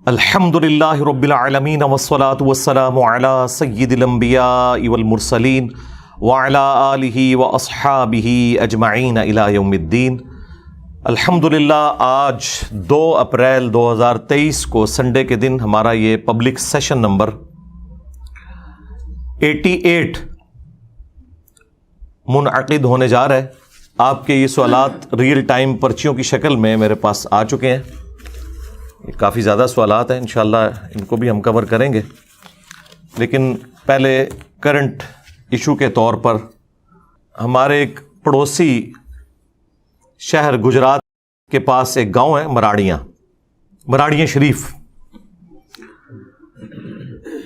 الحمدللہ رب العالمین والصلاة والسلام علی سید الانبیاء والمرسلین وعلی آلہ واصحابہ اجمعین الی یوم الدین۔ الحمدللہ آج 2 اپریل 2023 کو سنڈے کے دن ہمارا یہ پبلک سیشن نمبر 88 منعقد ہونے جا رہا ہے۔ آپ کے یہ سوالات ریئل ٹائم پرچیوں کی شکل میں میرے پاس آ چکے ہیں۔ کافی زیادہ سوالات ہیں، انشاءاللہ ان کو بھی ہم کور کریں گے، لیکن پہلے کرنٹ ایشو کے طور پر ہمارے ایک پڑوسی شہر گجرات کے پاس ایک گاؤں ہے مراڑیاں شریف۔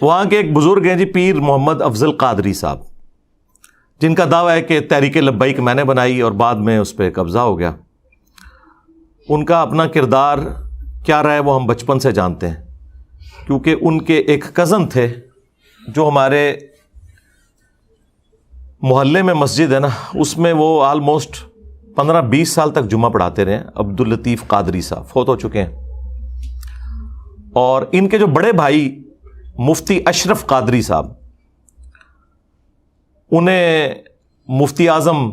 وہاں کے ایک بزرگ ہیں جی پیر محمد افضل قادری صاحب، جن کا دعویٰ ہے کہ تحریک لبیک میں نے بنائی اور بعد میں اس پہ قبضہ ہو گیا۔ ان کا اپنا کردار کیا رہا ہے وہ ہم بچپن سے جانتے ہیں، کیونکہ ان کے ایک کزن تھے جو ہمارے محلے میں مسجد ہے نا، اس میں وہ آلموسٹ 15-20 سال تک جمعہ پڑھاتے رہے ہیں۔ عبداللطیف قادری صاحب فوت ہو چکے ہیں، اور ان کے جو بڑے بھائی مفتی اشرف قادری صاحب، انہیں مفتی اعظم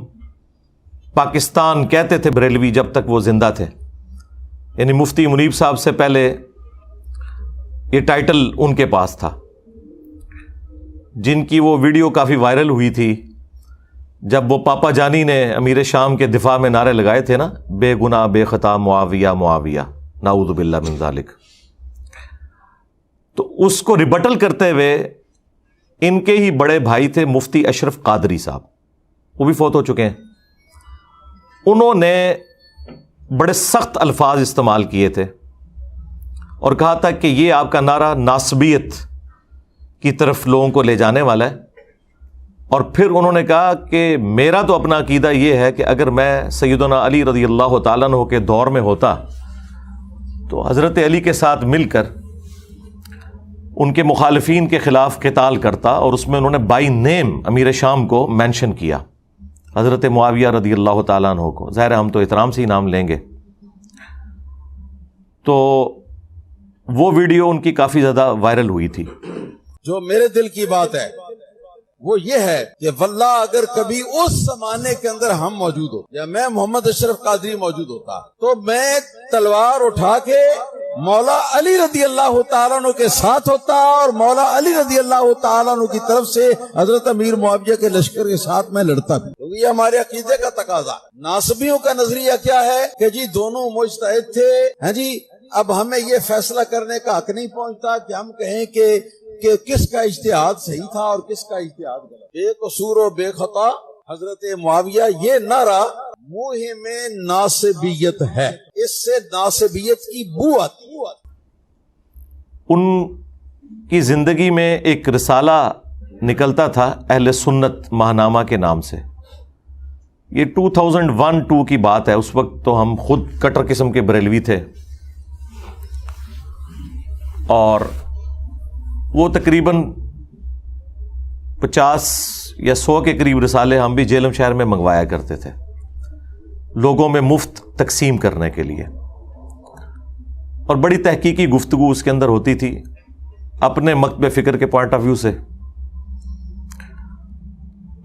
پاکستان کہتے تھے بریلوی جب تک وہ زندہ تھے، یعنی مفتی منیب صاحب سے پہلے یہ ٹائٹل ان کے پاس تھا، جن کی وہ ویڈیو کافی وائرل ہوئی تھی جب وہ پاپا جانی نے امیر شام کے دفاع میں نعرے لگائے تھے نا، بے گناہ بے خطا معاویہ معاویہ نعوذ باللہ من ذالک۔ تو اس کو ریبٹل کرتے ہوئے ان کے ہی بڑے بھائی تھے مفتی اشرف قادری صاحب، وہ بھی فوت ہو چکے ہیں۔ انہوں نے بڑے سخت الفاظ استعمال کیے تھے اور کہا تھا کہ یہ آپ کا نعرہ ناسبیت کی طرف لوگوں کو لے جانے والا ہے، اور پھر انہوں نے کہا کہ میرا تو اپنا عقیدہ یہ ہے کہ اگر میں سیدنا علی رضی اللہ تعالیٰ عنہ کے دور میں ہوتا تو حضرت علی کے ساتھ مل کر ان کے مخالفین کے خلاف قتال کرتا، اور اس میں انہوں نے بائی نیم امیر شام کو مینشن کیا، حضرت معاویہ رضی اللہ تعالیٰ عنہ کو۔ ظاہر ہے ہم تو احترام سے ہی نام لیں گے۔ تو وہ ویڈیو ان کی کافی زیادہ وائرل ہوئی تھی۔ جو میرے دل کی بات ہے وہ یہ ہے کہ واللہ اگر کبھی اس زمانے کے اندر ہم موجود ہو یا میں محمد اشرف قادری موجود ہوتا تو میں تلوار اٹھا کے مولا علی رضی اللہ تعالیٰ عنہ کے ساتھ ہوتا، اور مولا علی رضی اللہ تعالیٰ عنہ کی طرف سے حضرت امیر معاویہ کے لشکر کے ساتھ میں لڑتا بھی، کیونکہ یہ ہمارے عقیدے کا تقاضا ہے۔ ناصبیوں کا نظریہ کیا ہے کہ جی دونوں مجتہد تھے، ہاں جی، اب ہمیں یہ فیصلہ کرنے کا حق نہیں پہنچتا کہ ہم کہیں کہ کس کا اجتہاد صحیح تھا اور کس کا اجتہاد غلط۔ بے قصور و بے خطا حضرت معاویہ، یہ نعرہ موہم ناصبیت ہے، اس سے ناصبیت کی بو آتی ہے۔ ان کی زندگی میں ایک رسالہ نکلتا تھا اہل سنت ماہنامہ کے نام سے۔ یہ 2001-2 کی بات ہے، اس وقت تو ہم خود کٹر قسم کے بریلوی تھے، اور وہ تقریباً 50 یا 100 کے قریب رسالے ہم بھی جیلم شہر میں منگوایا کرتے تھے، لوگوں میں مفت تقسیم کرنے کے لیے، اور بڑی تحقیقی گفتگو اس کے اندر ہوتی تھی اپنے مکتب فکر کے پوائنٹ آف ویو سے۔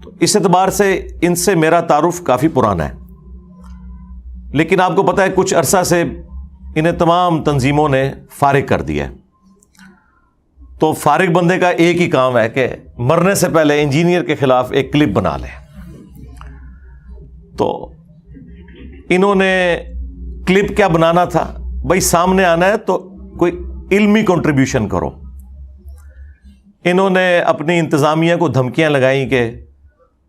تو اس اعتبار سے ان سے میرا تعارف کافی پرانا ہے، لیکن آپ کو پتہ ہے کچھ عرصہ سے انہیں تمام تنظیموں نے فارغ کر دیا ہے۔ تو فارغ بندے کا ایک ہی کام ہے کہ مرنے سے پہلے انجینئر کے خلاف ایک کلپ بنا لے۔ تو انہوں نے کلپ کیا بنانا تھا، بھائی سامنے آنا ہے تو کوئی علمی کنٹریبیوشن کرو۔ انہوں نے اپنی انتظامیہ کو دھمکیاں لگائیں کہ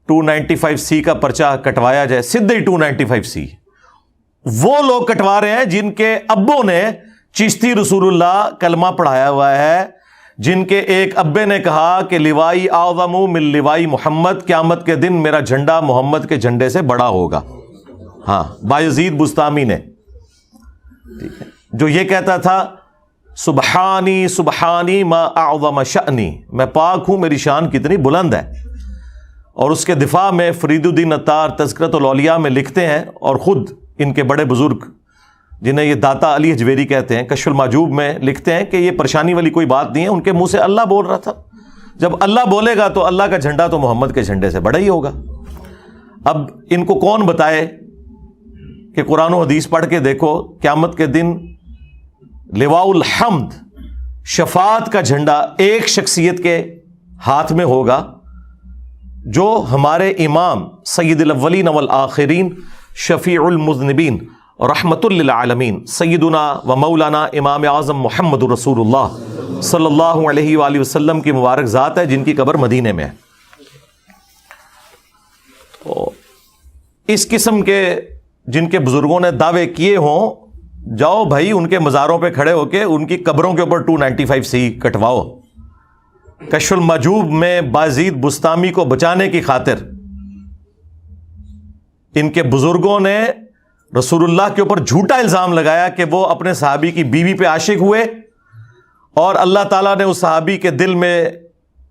295C کا پرچہ کٹوایا جائے، سیدھے ہی 295C۔ وہ لوگ کٹوا رہے ہیں جن کے ابوں نے چشتی رسول اللہ کلمہ پڑھایا ہوا ہے، جن کے ایک ابے نے کہا کہ لوائی اعظم من لوائی محمد، قیامت کے دن میرا جھنڈا محمد کے جھنڈے سے بڑا ہوگا۔ ہاں، بایزید بستامی نے، ٹھیک ہے، جو یہ کہتا تھا سبحانی سبحانی ما اعظم شأنی، میں پاک ہوں میری شان کتنی بلند ہے۔ اور اس کے دفاع میں فرید الدین عطار تذکرۃ الاولیاء میں لکھتے ہیں، اور خود ان کے بڑے بزرگ جنہیں یہ داتا علی حجویری کہتے ہیں، کشف المحجوب میں لکھتے ہیں کہ یہ پریشانی والی کوئی بات نہیں ہے، ان کے منہ سے اللہ بول رہا تھا، جب اللہ بولے گا تو اللہ کا جھنڈا تو محمد کے جھنڈے سے بڑا ہی ہوگا۔ اب ان کو کون بتائے کہ قرآن و حدیث پڑھ کے دیکھو، قیامت کے دن لواء الحمد، شفاعت کا جھنڈا ایک شخصیت کے ہاتھ میں ہوگا، جو ہمارے امام سید الاولین والآخرین، شفیع المذنبین، رحمت للعالمین، سیدنا و مولانا امام اعظم محمد رسول اللہ صلی اللہ علیہ وآلہ وسلم کی مبارک ذات ہے، جن کی قبر مدینے میں ہے۔ تو اس قسم کے جن کے بزرگوں نے دعوے کیے ہوں، جاؤ بھائی ان کے مزاروں پہ کھڑے ہو کے ان کی قبروں کے اوپر 295C کٹواؤ۔ کشف المحجوب میں بازید بستامی کو بچانے کی خاطر ان کے بزرگوں نے رسول اللہ کے اوپر جھوٹا الزام لگایا کہ وہ اپنے صحابی کی بیوی پہ عاشق ہوئے، اور اللہ تعالیٰ نے اس صحابی کے دل میں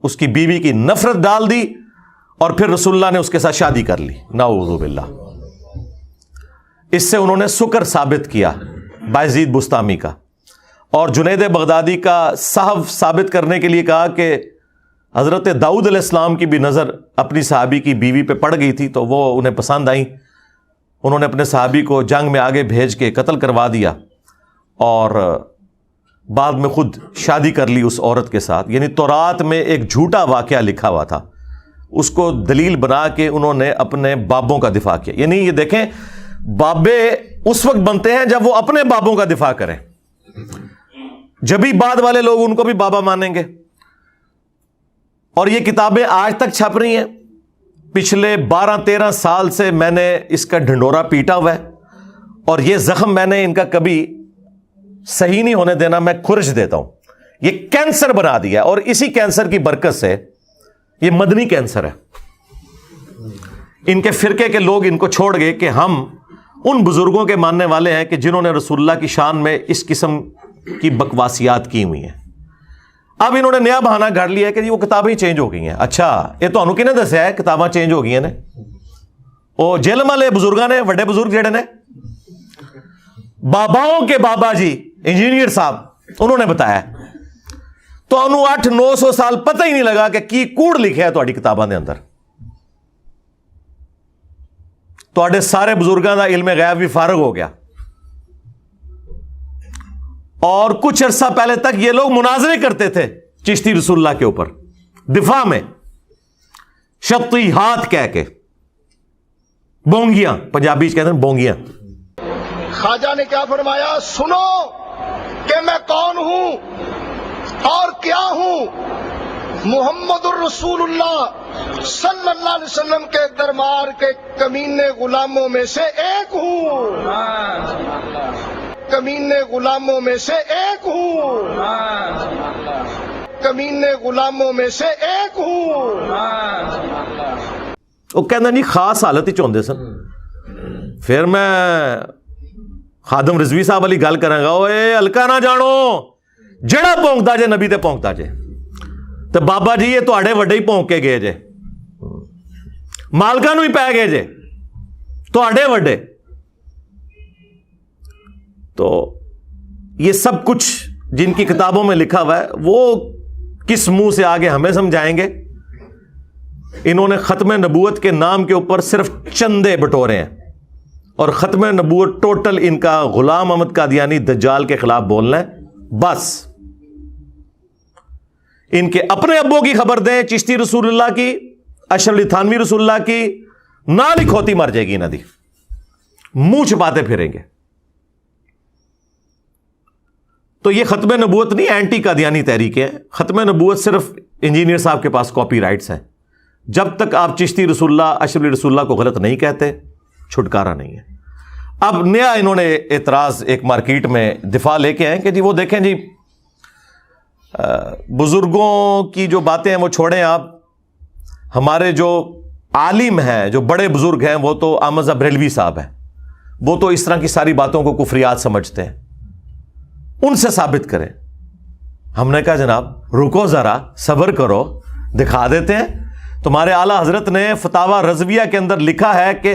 اس کی بیوی کی نفرت ڈال دی، اور پھر رسول اللہ نے اس کے ساتھ شادی کر لی، نعوذ باللہ۔ اس سے انہوں نے سکر ثابت کیا بازید بستامی کا، اور جنید بغدادی کا صحف ثابت کرنے کے لیے کہا کہ حضرت داؤد علیہ السلام کی بھی نظر اپنی صحابی کی بیوی پہ پڑ گئی تھی، تو وہ انہیں پسند آئیں، انہوں نے اپنے صحابی کو جنگ میں آگے بھیج کے قتل کروا دیا، اور بعد میں خود شادی کر لی اس عورت کے ساتھ۔ یعنی تورات میں ایک جھوٹا واقعہ لکھا ہوا تھا، اس کو دلیل بنا کے انہوں نے اپنے بابوں کا دفاع کیا۔ یعنی یہ دیکھیں، بابے اس وقت بنتے ہیں جب وہ اپنے بابوں کا دفاع کریں، جبھی بعد والے لوگ ان کو بھی بابا مانیں گے۔ اور یہ کتابیں آج تک چھپ رہی ہیں، پچھلے 12-13 سال سے میں نے اس کا ڈھنڈورا پیٹا ہوا ہے، اور یہ زخم میں نے ان کا کبھی صحیح نہیں ہونے دینا، میں کھرچ دیتا ہوں۔ یہ کینسر بنا دیا، اور اسی کینسر کی برکت سے یہ مدنی کینسر ہے۔ ان کے فرقے کے لوگ ان کو چھوڑ گئے کہ ہم ان بزرگوں کے ماننے والے ہیں کہ جنہوں نے رسول اللہ کی شان میں اس قسم کی بکواسیات کی ہوئی ہیں۔ اب انہوں نے نیا بہانہ گھڑ لیا کہ وہ کتابیں چینج ہو گئی ہیں۔ اچھا، یہ تو کنے دسیا ہے کتاباں چینج ہو گئی ہیں نے؟ وہ جیلم والے بزرگاں نے، وڈے بزرگ جڑے نے، باباؤں کے بابا جی انجینئر صاحب، انہوں نے بتایا، تو انہوں 800-900 سال پتہ ہی نہیں لگا کہ کی کوڑ لکھا ہے تہاڈی کتاباں دے اندر۔ تہاڈے سارے بزرگاں دا علم غیب بھی فارغ ہو گیا، اور کچھ عرصہ پہلے تک یہ لوگ مناظرے کرتے تھے چشتی رسول اللہ کے اوپر، دفاع میں شتی ہاتھ کہہ کے، بونگیاں پنجابی کہتے ہیں بونگیاں۔ خواجہ نے کیا فرمایا؟ سنو کہ میں کون ہوں اور کیا ہوں، محمد الرسول اللہ صلی اللہ علیہ وسلم کے دربار کے کمینے غلاموں میں سے ایک ہوں، کمینے غلاموں میں سے ایک ہوں، کمینے غلاموں میں سے ایک ہوں۔ وہ کہنا نہیں خاص حالت ہی چاہتے سن۔ پھر میں خادم رضوی صاحب والی گل کروں گا، اوے ہلکا نہ جانو، جڑا پونکتا جے نبی تے پونکتا جے، تو بابا جی یہ تواڈے وڈے ہی پونک کے گئے جے، مالکاں نوں ہی پے گئے جے، تواڈے وڈے۔ تو یہ سب کچھ جن کی کتابوں میں لکھا ہوا ہے، وہ کس منہ سے آگے ہمیں سمجھائیں گے؟ انہوں نے ختم نبوت کے نام کے اوپر صرف چندے بٹورے ہیں، اور ختم نبوت ٹوٹل ان کا غلام احمد قادیانی دجال کے خلاف بولنا ہے بس۔ ان کے اپنے ابوں کی خبر دیں، چشتی رسول اللہ کی، اشرف علی تھانوی رسول اللہ کی، نال ہی کھوتی مر جائے گی انہاں دی، منہ چھپاتے پھریں گے۔ تو یہ ختم نبوت نہیں، اینٹی قادیانی تحریک ہے۔ ختم نبوت صرف انجینئر صاحب کے پاس کاپی رائٹس ہیں۔ جب تک آپ چشتی رسول اللہ، اشرف علی رسول اللہ کو غلط نہیں کہتے، چھٹکارا نہیں ہے۔ اب نیا انہوں نے اعتراض ایک مارکیٹ میں دفاع لے کے آئے کہ جی وہ دیکھیں جی، بزرگوں کی جو باتیں ہیں وہ چھوڑیں آپ، ہمارے جو عالم ہیں، جو بڑے بزرگ ہیں، وہ تو احمد بریلوی صاحب ہیں، وہ تو اس طرح کی ساری باتوں کو کفریات سمجھتے ہیں، ان سے ثابت کریں۔ ہم نے کہا جناب رکو ذرا، صبر کرو، دکھا دیتے ہیں۔ تمہارے اعلیٰ حضرت نے فتاوی رضویہ کے اندر لکھا ہے کہ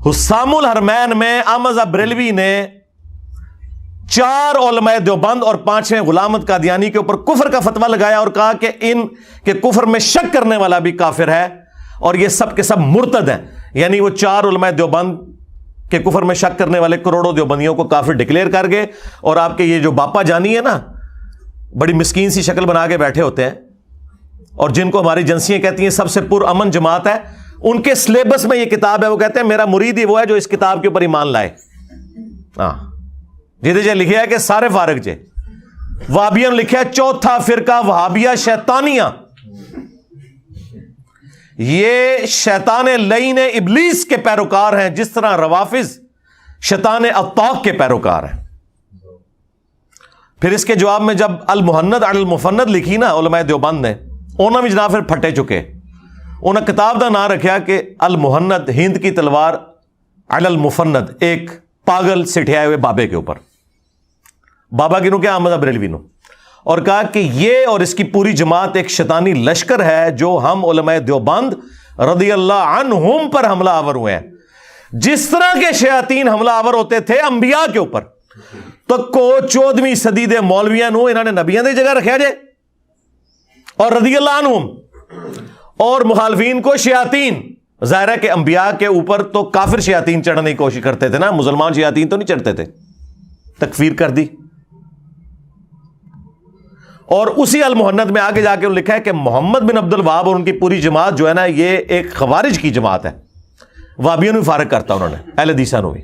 حسام الحرمین میں احمد بریلوی نے 4 علماء دیوبند اور 5ویں غلام احمد قادیانی کے اوپر کفر کا فتویٰ لگایا اور کہا کہ ان کے کفر میں شک کرنے والا بھی کافر ہے اور یہ سب کے سب مرتد ہیں. یعنی وہ 4 علماء دیوبند کے کفر میں شک کرنے والے کروڑوں دیوبندیوں کو کافر ڈکلیئر کر گئے. اور آپ کے یہ جو باپا جانی ہے نا, بڑی مسکین سی شکل بنا کے بیٹھے ہوتے ہیں اور جن کو ہماری ایجنسیاں کہتی ہیں سب سے پرامن جماعت ہے, ان کے سلیبس میں یہ کتاب ہے. وہ کہتے ہیں میرا مرید ہی وہ ہے جو اس کتاب کے اوپر ایمان لائے. ہاں جیدے جے لکھیا ہے کہ سارے فارغ جے. وہابیوں نے لکھا ہے چوتھا فرقہ وہابیہ شیطانیہ, یہ شیطان لعین ابلیس کے پیروکار ہیں جس طرح روافض شیطان اطاق کے پیروکار ہیں. پھر اس کے جواب میں جب المحند علی المفند لکھی نا علماء دیوبند نے, انہوں نے بھی جناب پھر پھٹے چکے. انہوں نے کتاب کا نام رکھا کہ المحند ہند کی تلوار علی المفند, ایک پاگل سٹھیائے ہوئے بابے کے اوپر. بابا کی نو کیا, احمد بریلوی نو. اور کہا کہ یہ اور اس کی پوری جماعت ایک شیطانی لشکر ہے جو ہم علماء دیوبند رضی اللہ عنہم پر حملہ آور ہوئے ہیں. جس طرح کے شیاطین حملہ آور ہوتے تھے انبیاء کے اوپر, تو کو 14ویں صدی دے مولویاں نو انہوں نے نبیوں دی جگہ رکھا جائے اور رضی اللہ عنہم, اور مخالفین کو شیاطین. ظاہر ہے کہ انبیاء کے اوپر تو کافر شیاطین چڑھنے کی کوشش کرتے تھے نا, مسلمان شیاطین تو نہیں چڑھتے تھے. تکفیر کر دی. اور اسی المحند میں آگے جا کے لکھا ہے کہ محمد بن عبد الوہاب اور ان کی پوری جماعت جو ہے نا یہ ایک خوارج کی جماعت ہے. وہابیوں نے فارغ کرتا انہوں نے, اہل حدیثاں نو بھی.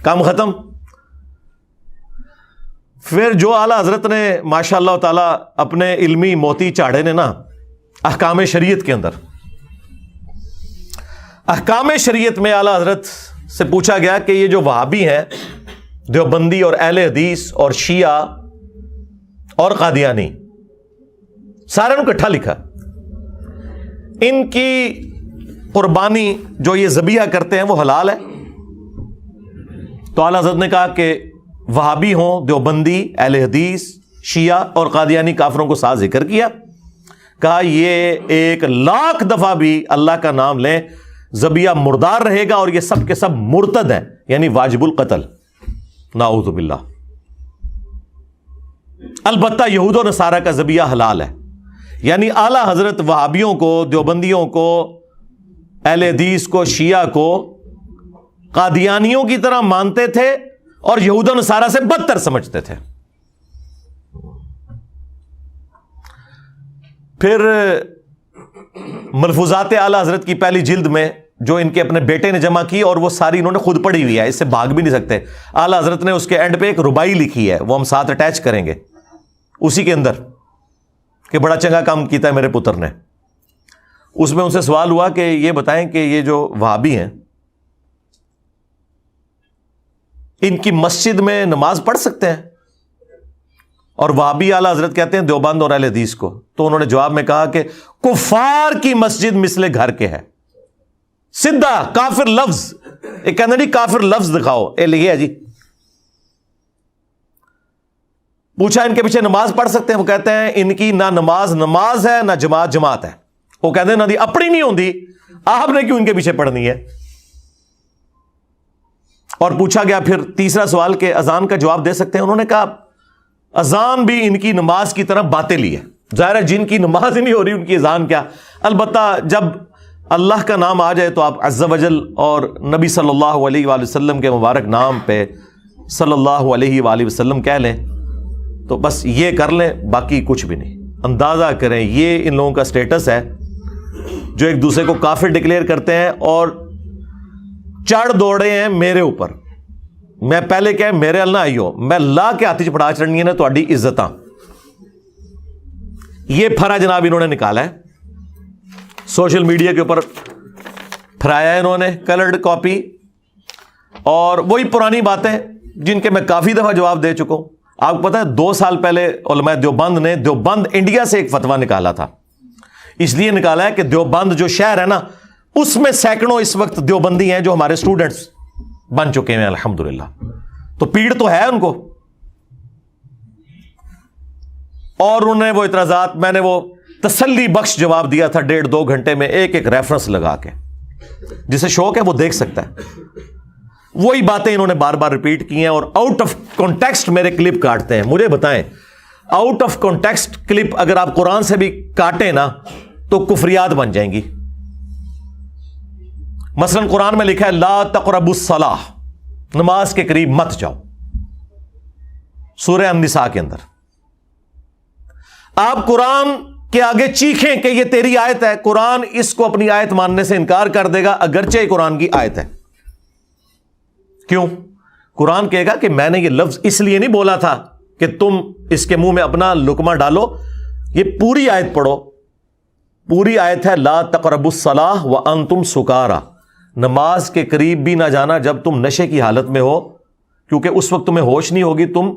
کام ختم. پھر جو اعلیٰ حضرت نے ماشاء اللہ تعالی اپنے علمی موتی چاڑے نے نا احکام شریعت کے اندر, احکام شریعت میں اعلیٰ حضرت سے پوچھا گیا کہ یہ جو وہابی ہیں دیوبندی اور اہل حدیث اور شیعہ اور قادیانی, سارے نے اکٹھا لکھا, ان کی قربانی جو یہ ذبیحہ کرتے ہیں وہ حلال ہے؟ تو اعلیٰ حضرت نے کہا کہ وہابی ہوں, دیوبندی, اہل حدیث, شیعہ اور قادیانی کافروں کو ساتھ ذکر کیا. کہا یہ 1,00,000 دفعہ بھی اللہ کا نام لیں ذبیحہ مردار رہے گا اور یہ سب کے سب مرتد ہیں, یعنی واجب القتل, نعوذ باللہ. البتہ یہود و نصارہ کا ذبیحہ حلال ہے. یعنی اعلیٰ حضرت وہابیوں کو, دیوبندیوں کو, اہل حدیث کو, شیعہ کو قادیانیوں کی طرح مانتے تھے اور یہود و نصارہ سے بدتر سمجھتے تھے. پھر ملفوظات اعلیٰ حضرت کی پہلی جلد میں جو ان کے اپنے بیٹے نے جمع کی, اور وہ ساری انہوں نے خود پڑھی ہوئی ہے, اس سے بھاگ بھی نہیں سکتے. اعلیٰ حضرت نے اس کے اینڈ پہ ایک ربائی لکھی ہے, وہ ہم ساتھ اٹیچ کریں گے اسی کے اندر, کہ بڑا چنگا کام کیتا ہے میرے پتر نے. اس میں ان سے سوال ہوا کہ یہ بتائیں کہ یہ جو وہابی ہیں ان کی مسجد میں نماز پڑھ سکتے ہیں؟ اور وہابی اعلیٰ حضرت کہتے ہیں دیوبند اور اہل حدیث کو. تو انہوں نے جواب میں کہا کہ کفار کی مسجد مثل گھر کے ہے. سیدھا کافر لفظ, ایک کہنا جی کافر لفظ دکھاؤ, اے لکھے ہے جی. پوچھا ان کے پیچھے نماز پڑھ سکتے ہیں؟ وہ کہتے ہیں ان کی نہ نماز ہے نہ جماعت ہے. وہ کہتے ہیں نہ دی اپنی نہیں ہوندی, آپ نے کیوں ان کے پیچھے پڑھنی ہے. اور پوچھا گیا پھر تیسرا سوال کہ اذان کا جواب دے سکتے ہیں؟ انہوں نے کہا اذان بھی ان کی نماز کی طرح باطل ہی ہے. ظاہر ہے جن کی نماز ہی نہیں ہو رہی ان کی اذان کیا. البتہ جب اللہ کا نام آ جائے تو آپ عز و جل اور نبی صلی اللہ علیہ وآلہ وسلم کے مبارک نام پہ صلی اللہ علیہ وآلہ وسلم کہہ لیں تو بس یہ کر لیں, باقی کچھ بھی نہیں. اندازہ کریں یہ ان لوگوں کا سٹیٹس ہے جو ایک دوسرے کو کافر ڈکلیئر کرتے ہیں اور چڑھ دوڑے ہیں میرے اوپر. میں پہلے کہ میرے اللہ آئیو, میں لا کے ہاتھ پڑا چڑھنی ہے نا تہاڈی عزتاں. یہ پھرا جناب انہوں نے نکالا ہے, سوشل میڈیا کے اوپر پھرایا ہے انہوں نے کلرڈ کاپی, اور وہی پرانی باتیں جن کے میں کافی دفعہ جواب دے چکا ہوں. آپ کو پتا ہے 2 سال پہلے علماء دیوبند نے دیوبند انڈیا سے ایک فتویٰ نکالا تھا. اس لیے نکالا ہے کہ دیوبند جو شہر ہے نا اس میں سینکڑوں اس وقت دیوبندی ہیں جو ہمارے اسٹوڈنٹس بن چکے ہیں الحمدللہ. تو پیڑ تو ہے ان کو. اور انہوں نے وہ اعتراضات, میں نے وہ تسلی بخش جواب دیا تھا 1.5-2 گھنٹے میں ایک ایک ریفرنس لگا کے. جسے شوق ہے وہ دیکھ سکتا ہے. وہی باتیں انہوں نے بار بار ریپیٹ کی ہیں اور آؤٹ آف کانٹیکسٹ میرے کلپ کاٹتے ہیں. مجھے بتائیں, آؤٹ آف کانٹیکسٹ کلپ اگر آپ قرآن سے بھی کاٹیں نا تو کفریات بن جائیں گی. مثلا قرآن میں لکھا ہے لا تقربوا الصلاۃ, نماز کے قریب مت جاؤ, سورہ النساء کے اندر. آپ قرآن کے آگے چیخیں کہ یہ تیری آیت ہے, قرآن اس کو اپنی آیت ماننے سے انکار کر دے گا اگرچہ یہ قرآن کی آیت ہے. کیوں؟ قرآن کہے گا کہ میں نے یہ لفظ اس لیے نہیں بولا تھا کہ تم اس کے منہ میں اپنا لقمہ ڈالو, یہ پوری آیت پڑھو. پوری آیت ہے لا تقربوا الصلاۃ وانتم سکارا, نماز کے قریب بھی نہ جانا جب تم نشے کی حالت میں ہو, کیونکہ اس وقت تمہیں ہوش نہیں ہوگی, تم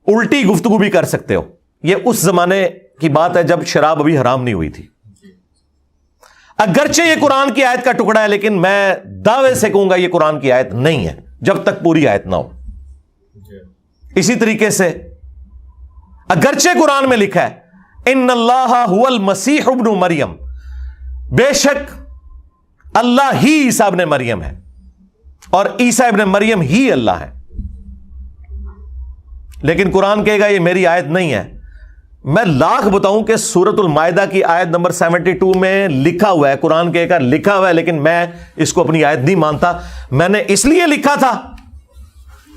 الٹی گفتگو بھی کر سکتے ہو. یہ اس زمانے کی بات ہے جب شراب ابھی حرام نہیں ہوئی تھی. اگرچہ یہ قرآن کی آیت کا ٹکڑا ہے لیکن میں دعوے سے کہوں گا یہ قرآن کی آیت نہیں ہے جب تک پوری آیت نہ ہو. اسی طریقے سے اگرچہ قرآن میں لکھا ہے ان اللہ هو المسیح ابن مریم, بے شک اللہ ہی عیسیٰ ابن مریم ہے اور عیسیٰ ابن مریم ہی اللہ ہے. لیکن قرآن کہے گا یہ میری آیت نہیں ہے. میں لاکھ بتاؤں کہ سورۃ المائدہ کی آیت نمبر 72 میں لکھا ہوا ہے, قرآن کہے گا لکھا ہوا ہے, لیکن میں اس کو اپنی آیت نہیں مانتا. میں نے اس لیے لکھا تھا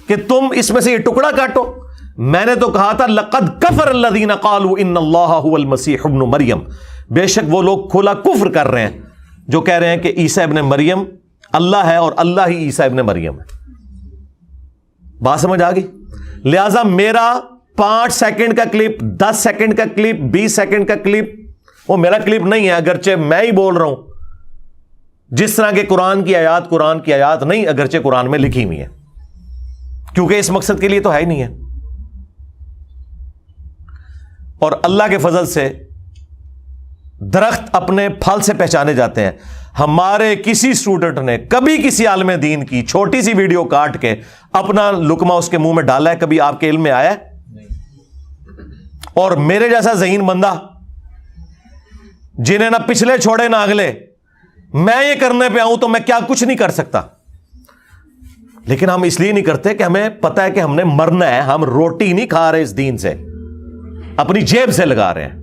کہ تم اس میں سے یہ ٹکڑا کاٹو. میں نے تو کہا تھا لقد کفر الذین قالوا ان اللہ هو المسیح ابن مریم, بے شک وہ لوگ کھلا کفر کر رہے ہیں جو کہہ رہے ہیں کہ عیسیٰ ابن مریم اللہ ہے اور اللہ ہی عیسیٰ ابن مریم ہے. بات سمجھ آ گئی؟ لہذا میرا 5 سیکنڈ کا کلپ, 10 سیکنڈ کا کلپ, 20 سیکنڈ کا کلپ وہ میرا کلپ نہیں ہے, اگرچہ میں ہی بول رہا ہوں. جس طرح کے قرآن کی آیات نہیں, اگرچہ قرآن میں لکھی ہوئی ہے, کیونکہ اس مقصد کے لیے تو ہے ہی نہیں ہے. اور اللہ کے فضل سے درخت اپنے پھل سے پہچانے جاتے ہیں. ہمارے کسی اسٹوڈنٹ نے کبھی کسی عالم دین کی چھوٹی سی ویڈیو کاٹ کے اپنا لقمہ اس کے منہ میں ڈالا ہے؟ کبھی آپ کے علم میں آیا ہے؟ اور میرے جیسا ذہین بندہ جنہیں نہ پچھلے چھوڑے نہ اگلے, میں یہ کرنے پہ آؤں تو میں کیا کچھ نہیں کر سکتا. لیکن ہم اس لیے نہیں کرتے کہ ہمیں پتہ ہے کہ ہم نے مرنا ہے. ہم روٹی نہیں کھا رہے اس دین سے, اپنی جیب سے لگا رہے ہیں.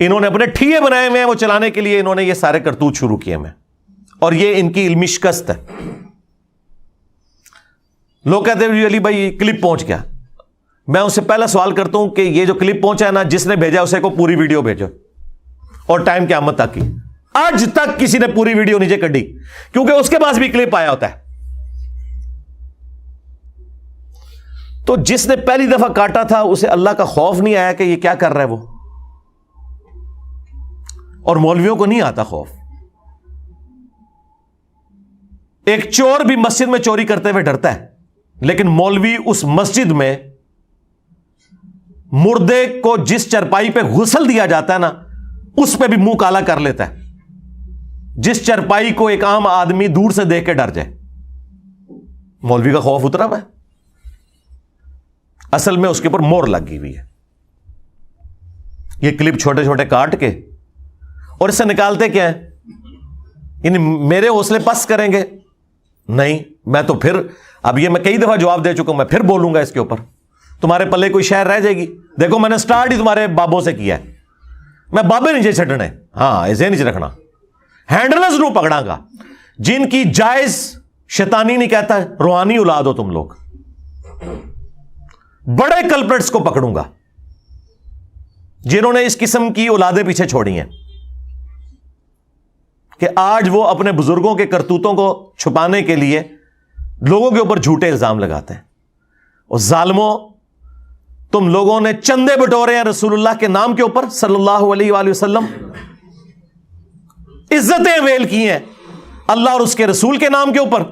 انہوں نے اپنے ٹھیے بنائے ہوئے ہیں, وہ چلانے کے لیے انہوں نے یہ سارے کرتوت شروع کیے ہیں, اور یہ ان کی علمی شکست ہے. لوگ کہتے ہیں علی بھائی کلپ پہنچ گیا. میں اس سے پہلا سوال کرتا ہوں کہ یہ جو کلپ پہنچا ہے نا, جس نے بھیجا اسے کو پوری ویڈیو بھیجو, اور ٹائم قیامت تک کی. آج تک کسی نے پوری ویڈیو نیچے کڈی, کیونکہ اس کے پاس بھی کلپ آیا ہوتا ہے. تو جس نے پہلی دفعہ کاٹا تھا اسے اللہ کا خوف نہیں آیا کہ یہ کیا کر رہا ہے وہ, اور مولویوں کو نہیں آتا خوف. ایک چور بھی مسجد میں چوری کرتے ہوئے ڈرتا ہے, لیکن مولوی اس مسجد میں مردے کو جس چرپائی پہ غسل دیا جاتا ہے نا, اس پہ بھی منہ کالا کر لیتا ہے, جس چرپائی کو ایک عام آدمی دور سے دیکھ کے ڈر جائے. مولوی کا خوف اترا ہوا ہے, اصل میں اس کے اوپر مور لگی ہوئی ہے. یہ کلپ چھوٹے چھوٹے کاٹ کے اور اس سے نکالتے کیا ہے, یعنی میرے حوصلے پست کریں گے؟ نہیں. میں تو پھر اب یہ میں کئی دفعہ جواب دے چکا ہوں, میں پھر بولوں گا اس کے اوپر. تمہارے پلے کوئی شہر رہ جائے گی؟ دیکھو میں نے سٹارٹ ہی تمہارے بابوں سے کیا ہے. میں بابے نہیں چھڈنے, ہاں ایسے نہیں رکھنا, ہینڈلز ضرور پکڑاں گا. جن کی جائز شیطانی نہیں کہتا, روحانی اولاد ہو تم لوگ, بڑے کلپریٹس کو پکڑوں گا جنہوں نے اس قسم کی اولادیں پیچھے چھوڑی ہیں کہ آج وہ اپنے بزرگوں کے کرتوتوں کو چھپانے کے لیے لوگوں کے اوپر جھوٹے الزام لگاتے ہیں. اور ظالموں, تم لوگوں نے چندے بٹورے ہیں رسول اللہ کے نام کے اوپر صلی اللہ علیہ وآلہ وسلم, عزتیں ویل کی ہیں اللہ اور اس کے رسول کے نام کے اوپر,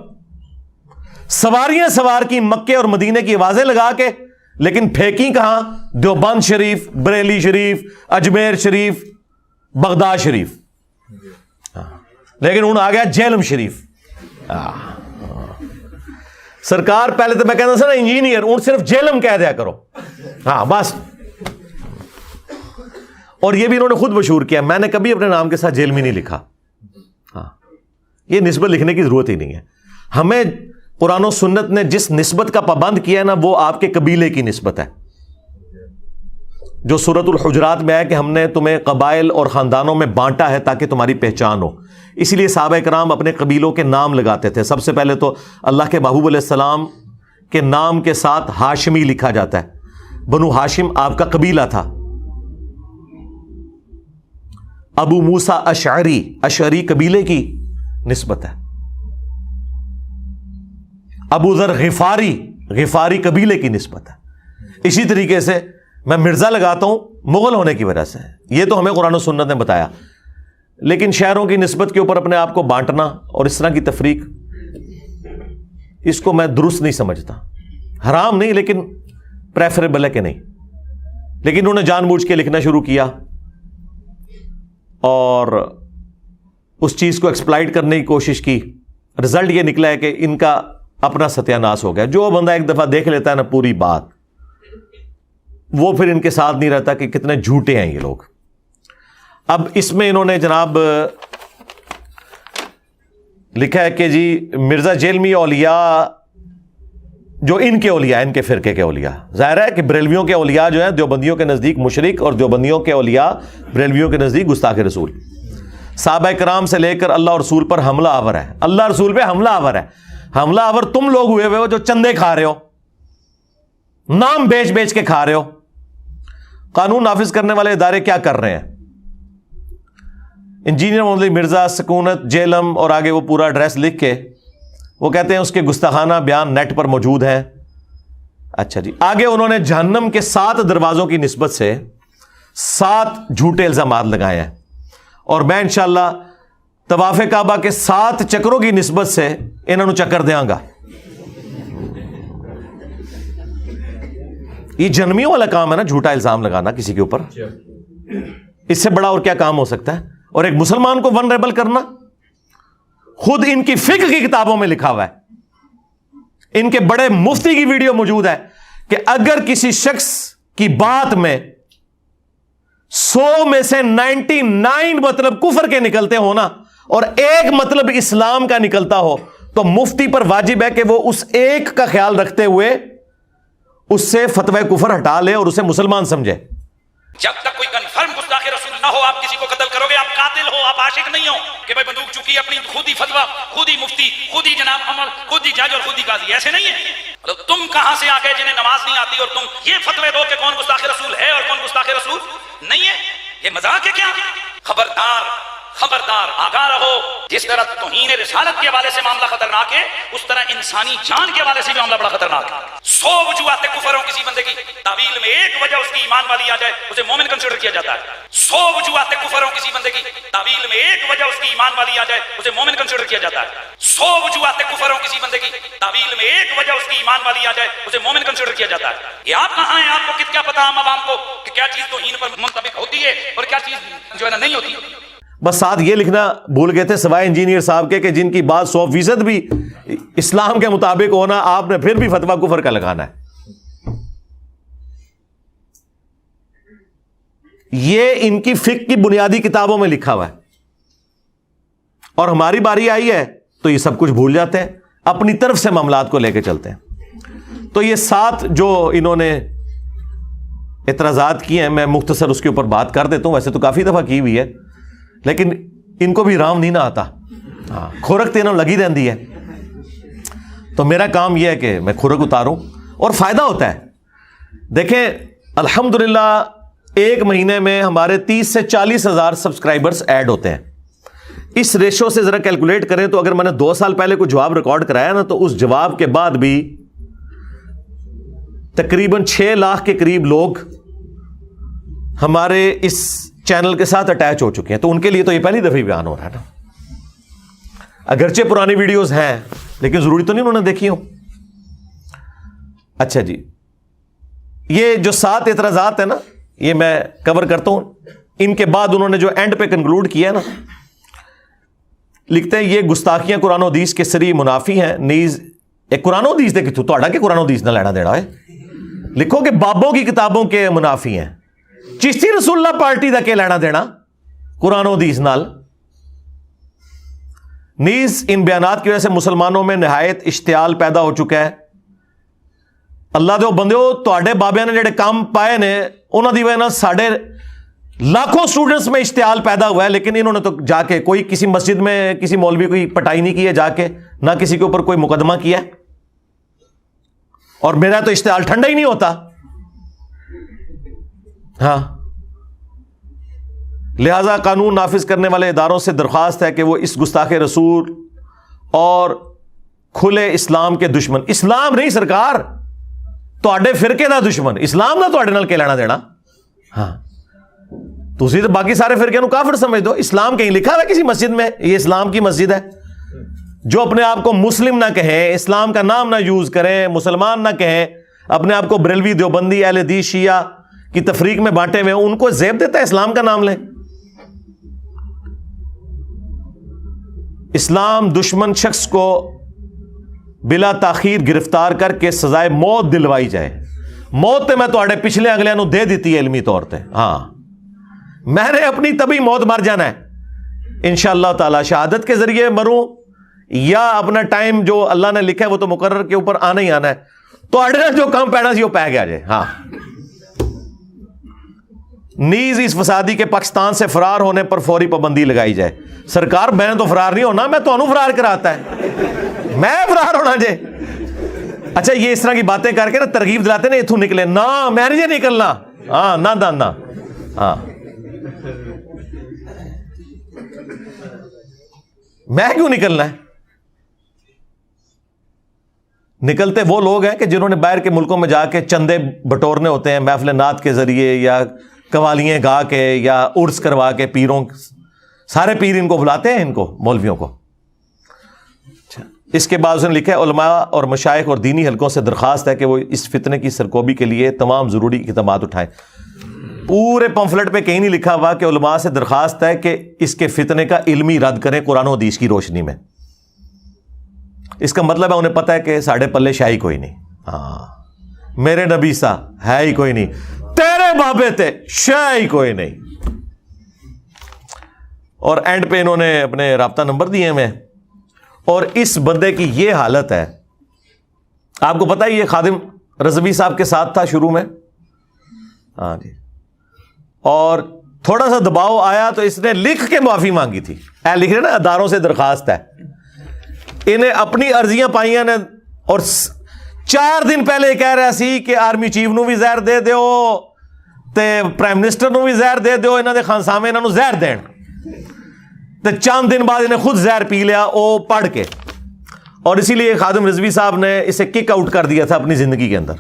سواریاں سوار کی مکے اور مدینے کی آوازیں لگا کے, لیکن پھینکی کہاں؟ دیوبند شریف, بریلی شریف, اجمیر شریف, بغداد شریف. لیکن ہوں آ گیا جہلم شریف. سرکار پہلے تو میں کہتا تھا نا انجینئر, ہوں صرف جہلم کہہ دیا کرو, ہاں بس. اور یہ بھی انہوں نے خود مشہور کیا، میں نے کبھی اپنے نام کے ساتھ جیل میں نہیں لکھا. ہاں، یہ نسبت لکھنے کی ضرورت ہی نہیں ہے. ہمیں قرآن و سنت نے جس نسبت کا پابند کیا ہے نا، وہ آپ کے قبیلے کی نسبت ہے، جو سورۃ الحجرات میں ہے کہ ہم نے تمہیں قبائل اور خاندانوں میں بانٹا ہے تاکہ تمہاری پہچان ہو. اسی لیے صحابہ کرام اپنے قبیلوں کے نام لگاتے تھے. سب سے پہلے تو اللہ کے محبوب علیہ السلام کے نام کے ساتھ ہاشمی لکھا جاتا ہے. بنو ہاشم آپ کا قبیلہ تھا. ابو موسیٰ اشعری، اشعری قبیلے کی نسبت ہے. ابو ذر غفاری، غفاری قبیلے کی نسبت ہے. اسی طریقے سے میں مرزا لگاتا ہوں مغل ہونے کی وجہ سے. یہ تو ہمیں قرآن و سنت نے بتایا. لیکن شہروں کی نسبت کے اوپر اپنے آپ کو بانٹنا اور اس طرح کی تفریق، اس کو میں درست نہیں سمجھتا. حرام نہیں لیکن پریفریبل ہے کہ نہیں. لیکن انہوں نے جان بوجھ کے لکھنا شروع کیا اور اس چیز کو ایکسپلائٹ کرنے کی کوشش کی. رزلٹ یہ نکلا ہے کہ ان کا اپنا ستیہ ناش ہو گیا. جو بندہ ایک دفعہ دیکھ لیتا ہے نا پوری بات، وہ پھر ان کے ساتھ نہیں رہتا کہ کتنے جھوٹے ہیں یہ لوگ. اب اس میں انہوں نے جناب لکھا ہے کہ جی مرزا جیلمی اولیاء جو ان کے اولیاء، ان کے فرقے کے اولیاء، ظاہر ہے کہ بریلویوں کے اولیاء جو ہیں دیوبندیوں کے نزدیک مشرک، اور دیوبندیوں کے اولیاء بریلویوں کے نزدیک گستاخ رسول. صحابہ کرام سے لے کر اللہ رسول پر حملہ آور ہے. اللہ رسول پہ حملہ آور ہے. حملہ آور تم لوگ ہوئے ہو جو چندے کھا رہے ہو، نام بیچ بیچ کے کھا رہے ہو. قانون نافذ کرنے والے ادارے کیا کر رہے ہیں؟ انجینئر محمد مرزا، سکونت، جیلم اور آگے وہ پورا ایڈریس لکھ کے وہ کہتے ہیں اس کے گستاخانہ بیان نیٹ پر موجود ہیں. اچھا جی، آگے انہوں نے جہنم کے 7 دروازوں کی نسبت سے 7 جھوٹے الزامات لگائے ہیں، اور میں انشاءاللہ طواف کعبہ کے 7 چکروں کی نسبت سے انہوں چکر دیاں گا. یہ جنمیوں والا کام ہے نا، جھوٹا الزام لگانا کسی کے اوپر. اس سے بڑا اور کیا کام ہو سکتا ہے؟ اور ایک مسلمان کو ونریبل کرنا. خود ان کی فقہ کی کتابوں میں لکھا ہوا ہے، ان کے بڑے مفتی کی ویڈیو موجود ہے کہ اگر کسی شخص کی بات میں 100 میں سے 99 مطلب کفر کے نکلتے ہو نا، اور ایک مطلب اسلام کا نکلتا ہو، تو مفتی پر واجب ہے کہ وہ اس ایک کا خیال رکھتے ہوئے اس سے فتوی کفر ہٹا لے اور اسے مسلمان سمجھے. جب تک کوئی کنفرم گستاخ رسول نہ ہو، آپ کسی کو قتل کرو گے، آپ قاتل ہو، آپ عاشق نہیں ہو کہ بھائی بندوق چکی اپنی خود ہی فتویٰ، خود ہی مفتی، خود ہی جناب عمر، خود ہی جج اور خود ہی قاضی. ایسے نہیں ہے. تم کہاں سے آ گئے جنہیں نماز نہیں آتی اور تم یہ فتوے دو کہ کون گستاخ رسول ہے اور کون گستاخ رسول نہیں ہے؟ یہ مذاق ہے کیا؟ خبردار، خبردار، آگاہ رہو. جس طرح توہین رسالت کے حوالے سے معاملہ خطرناک ہے، اس طرح انسانی جان کے حوالے سے بھی معاملہ بڑا خطرناک ہے. 100 وجوہات کفر ہوں کسی بندے کی، تعویل میں ایک وجہ اس کی ایمان والی آ جائے، اسے مومن کنسیڈر کیا جاتا ہے. 100 وجوہات کفر ہوں کسی بندے کی، تعویل میں ایک وجہ اس کی ایمان والی آ جائے، اسے مومن کنسیڈر کیا جاتا ہے. 100 وجوہات کفر ہوں کسی بندے کی، تعویل میں ایک وجہ اس کی ایمان والی آ جائے، اسے مومن کنسیڈر کیا جاتا ہے. یہ آپ کہاں ہیں؟ آپ کو کیا پتا عام عوام کو کہ کیا چیز توہین پر منطبق ہوتی ہے اور کیا چیز جو ہے نا نہیں ہوتی. بس ساتھ یہ لکھنا بھول گئے تھے سوائے انجینئر صاحب کے کہ جن کی بات 100% بھی اسلام کے مطابق ہونا، آپ نے پھر بھی فتویٰ کفر کا لگانا ہے. یہ ان کی فقہ کی بنیادی کتابوں میں لکھا ہوا ہے، اور ہماری باری آئی ہے تو یہ سب کچھ بھول جاتے ہیں، اپنی طرف سے معاملات کو لے کے چلتے ہیں. تو یہ 7 جو انہوں نے اعتراضات کیے ہیں، میں مختصر اس کے اوپر بات کر دیتا ہوں. ویسے تو کافی دفعہ کی ہوئی ہے، لیکن ان کو بھی رام نہیں نہ آتا. ہاں، کھورک تینوں لگی رہتی ہے. تو میرا کام یہ ہے کہ میں کھورک اتاروں اور فائدہ ہوتا ہے. دیکھیں الحمدللہ 1 مہینے میں ہمارے 30 سے 40 ہزار سبسکرائبرز ایڈ ہوتے ہیں. اس ریشو سے ذرا کیلکولیٹ کریں تو اگر میں نے 2 سال پہلے کوئی جواب ریکارڈ کرایا نا، تو اس جواب کے بعد بھی تقریباً 6 لاکھ کے قریب لوگ ہمارے اس چینل کے ساتھ اٹیچ ہو چکے ہیں. تو ان کے لیے تو یہ پہلی دفعہ بیان ہو رہا ہے نا. اگرچہ پرانی ویڈیوز ہیں لیکن ضروری تو نہیں انہوں نے دیکھی ہو. اچھا جی، یہ جو 7 اعتراضات ہیں نا، یہ میں کور کرتا ہوں. ان کے بعد انہوں نے جو اینڈ پہ کنکلوڈ کیا نا، لکھتے ہیں یہ گستاخیاں قرآن و حدیث کے سری منافی ہیں. نیز ایک قرآن و حدیث دیکھ تو قرآن و حدیث نہ لینا دینا ہے، لکھو کہ بابوں کی کتابوں کے منافی ہیں. چشتی رسول اللہ پارٹی دا کہ لینا دینا قرآن و حدیث نال؟ نیز ان بیانات کی وجہ سے مسلمانوں میں نہایت اشتعال پیدا ہو چکا ہے. اللہ دے بندیو تواڈے بابیاں نے جڑے کام پائے نے انہاں دی وجہ نال ساڈے لاکھوں سٹوڈنٹس میں اشتعال پیدا ہوا ہے, لیکن انہوں نے تو جا کے کوئی کسی مسجد میں کسی مولوی کوئی پٹائی نہیں کی ہے, جا کے نہ کسی کے اوپر کوئی مقدمہ کیا ہے, اور میرا تو اشتعال ٹھنڈا ہی نہیں ہوتا. ہاں, لہذا قانون نافذ کرنے والے اداروں سے درخواست ہے کہ وہ اس گستاخ رسول اور کھلے اسلام کے دشمن, اسلام نہیں سرکار, تواڈے فرقے دا دشمن, اسلام دا تواڈے نال کی لینا دینا؟ ہاں, تسی تو باقی سارے فرقے نو کافر سمجھ دو. اسلام کہیں لکھا ہوا ہے کسی مسجد میں یہ اسلام کی مسجد ہے؟ جو اپنے آپ کو مسلم نہ کہیں, اسلام کا نام نہ یوز کریں, مسلمان نہ کہیں, اپنے آپ کو بریلوی, دیوبندی, اہل حدیث, شیعہ کی تفریق میں بانٹے ہوئے, ان کو زیب دیتا ہے اسلام کا نام لیں. اسلام دشمن شخص کو بلا تاخیر گرفتار کر کے سزائے موت دلوائی جائے. موت تے میں تو پچھلے اگلے نو دے دیتی ہے علمی طور تے. ہاں, میں نے اپنی تبھی موت مر جانا ہے انشاءاللہ تعالی, شہادت کے ذریعے مروں یا اپنا ٹائم جو اللہ نے لکھا ہے وہ تو مقرر کے اوپر آنا ہی آنا ہے. تو جو کام پینا سی وہ پہ گیا جائے. ہاں, نیز اس فسادی کے پاکستان سے فرار ہونے پر فوری پابندی لگائی جائے. سرکار میں نے تو فرار نہیں ہونا, میں تو فرار کراتا ہے, میں فرار ہونا جے. اچھا, یہ اس طرح کی باتیں کر کے نا ترغیب دلاتے نا اتوں نکلے, نہ میں نہیں نکلنا. ہاں, نہ ہاں, میں کیوں نکلنا ہے؟ نکلتے وہ لوگ ہیں کہ جنہوں نے باہر کے ملکوں میں جا کے چندے بٹورنے ہوتے ہیں محفل نعت کے ذریعے یا قوالیاں گا کے یا عرس کروا کے, پیروں سارے پیر ان کو بلاتے ہیں, ان کو مولویوں کو. اس کے بعد اس نے لکھا ہے علماء اور مشائخ اور دینی حلقوں سے درخواست ہے کہ وہ اس فتنے کی سرکوبی کے لیے تمام ضروری اقدامات اٹھائیں. پورے پمفلٹ پہ کہیں نہیں لکھا ہوا کہ علماء سے درخواست ہے کہ اس کے فتنے کا علمی رد کریں قرآن و حدیث کی روشنی میں. اس کا مطلب ہے انہیں پتہ ہے کہ ساڑھے پلے شاہی کوئی نہیں. ہاں, میرے نبی سا ہے ہی کوئی نہیں, تیرے بابے تے شاہی کوئی نہیں. اور اینڈ پہ انہوں نے اپنے رابطہ نمبر دیے میں, اور اس بندے کی یہ حالت ہے. آپ کو پتہ ہے یہ خادم رضوی صاحب کے ساتھ تھا شروع میں. ہاں جی, اور تھوڑا سا دباؤ آیا تو اس نے لکھ کے معافی مانگی تھی. لکھ رہے نا اداروں سے درخواست ہے, انہیں اپنی عرضیاں پائیاں نے, اور 4 دن پہلے کہہ رہا سی کہ آرمی چیف نو بھی زہر دے دیو تے پرائم منسٹر نو بھی زہر دے دیو, انہوں نے خانسامے انہوں زہر دین, تے چند دن بعد انہیں خود زہر پی لیا او پڑھ کے. اور اسی لیے خادم رضوی صاحب نے اسے کک آؤٹ کر دیا تھا اپنی زندگی کے اندر.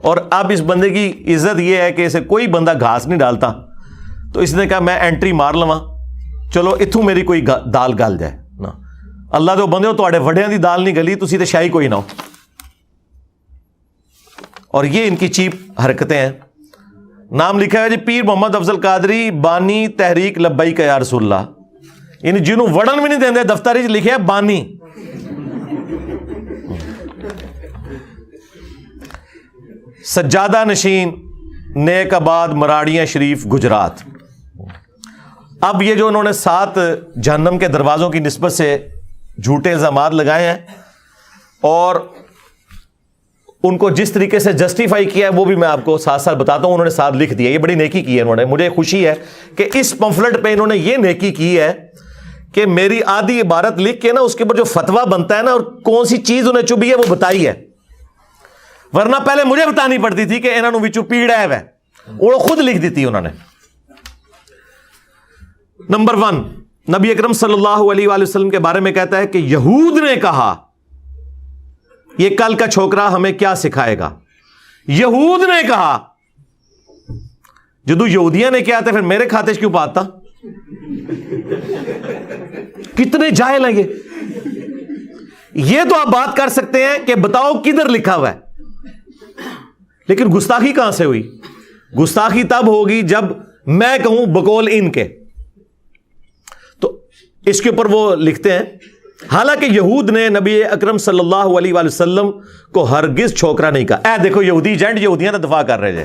اور اب اس بندے کی عزت یہ ہے کہ اسے کوئی بندہ گھاس نہیں ڈالتا, تو اس نے کہا میں انٹری مار لواں, چلو اتوں میری کوئی دال گل جائے نا. اللہ دے بندے ہو تواڈے وڈیاں دی دال نہیں گلی, تسی تے شاہی کوئی نہ ہو. اور یہ ان کی چیپ حرکتیں ہیں. نام لکھا ہے جی پیر محمد افضل قادری بانی تحریک لبیک یا رسول اللہ, یعنی جنہوں وڑن بھی نہیں دیندے دفتر وچ لکھے بانی. سجادہ نشین نیک آباد مراڑیاں شریف گجرات. اب یہ جو انہوں نے 7 جہنم کے دروازوں کی نسبت سے جھوٹے الزامات لگائے ہیں اور ان کو جس طریقے سے جسٹیفائی کیا ہے وہ بھی میں آپ کو ساتھ ساتھ بتاتا ہوں. انہوں نے ساتھ لکھ دیا, یہ بڑی نیکی کی ہے انہوں نے. مجھے خوشی ہے کہ اس پمفلٹ پہ انہوں نے یہ نیکی کی ہے کہ میری آدھی عبارت لکھ کے نا اس کے اوپر جو فتویٰ بنتا ہے نا اور کون سی چیز انہیں چبھی ہے وہ بتائی ہے, ورنہ پہلے مجھے بتانی پڑتی تھی کہ انہوں نے وچوں پیڑا ہے وہ خود لکھ دیتی انہوں نے. نمبر 1, نبی اکرم صلی اللہ علیہ وآلہ وسلم کے بارے میں کہتا ہے کہ یہود نے کہا یہ کل کا چھوکرا ہمیں کیا سکھائے گا. یہود نے کہا, جدو یہودیاں نے کیا تھا پھر میرے کھاتے کیوں پاتا. کتنے جاہل ہیں یہ تو آپ بات کر سکتے ہیں کہ بتاؤ کدھر لکھا ہوا ہے, لیکن گستاخی کہاں سے ہوئی. گستاخی تب ہوگی جب میں کہوں بقول ان کے. تو اس کے اوپر وہ لکھتے ہیں حالانکہ یہود نے نبی اکرم صلی اللہ علیہ وآلہ وسلم کو ہرگز چھوکرا نہیں کہا. اے دیکھو یہودی ایجنٹ یہودیاں تو دفاع کر رہے تھے.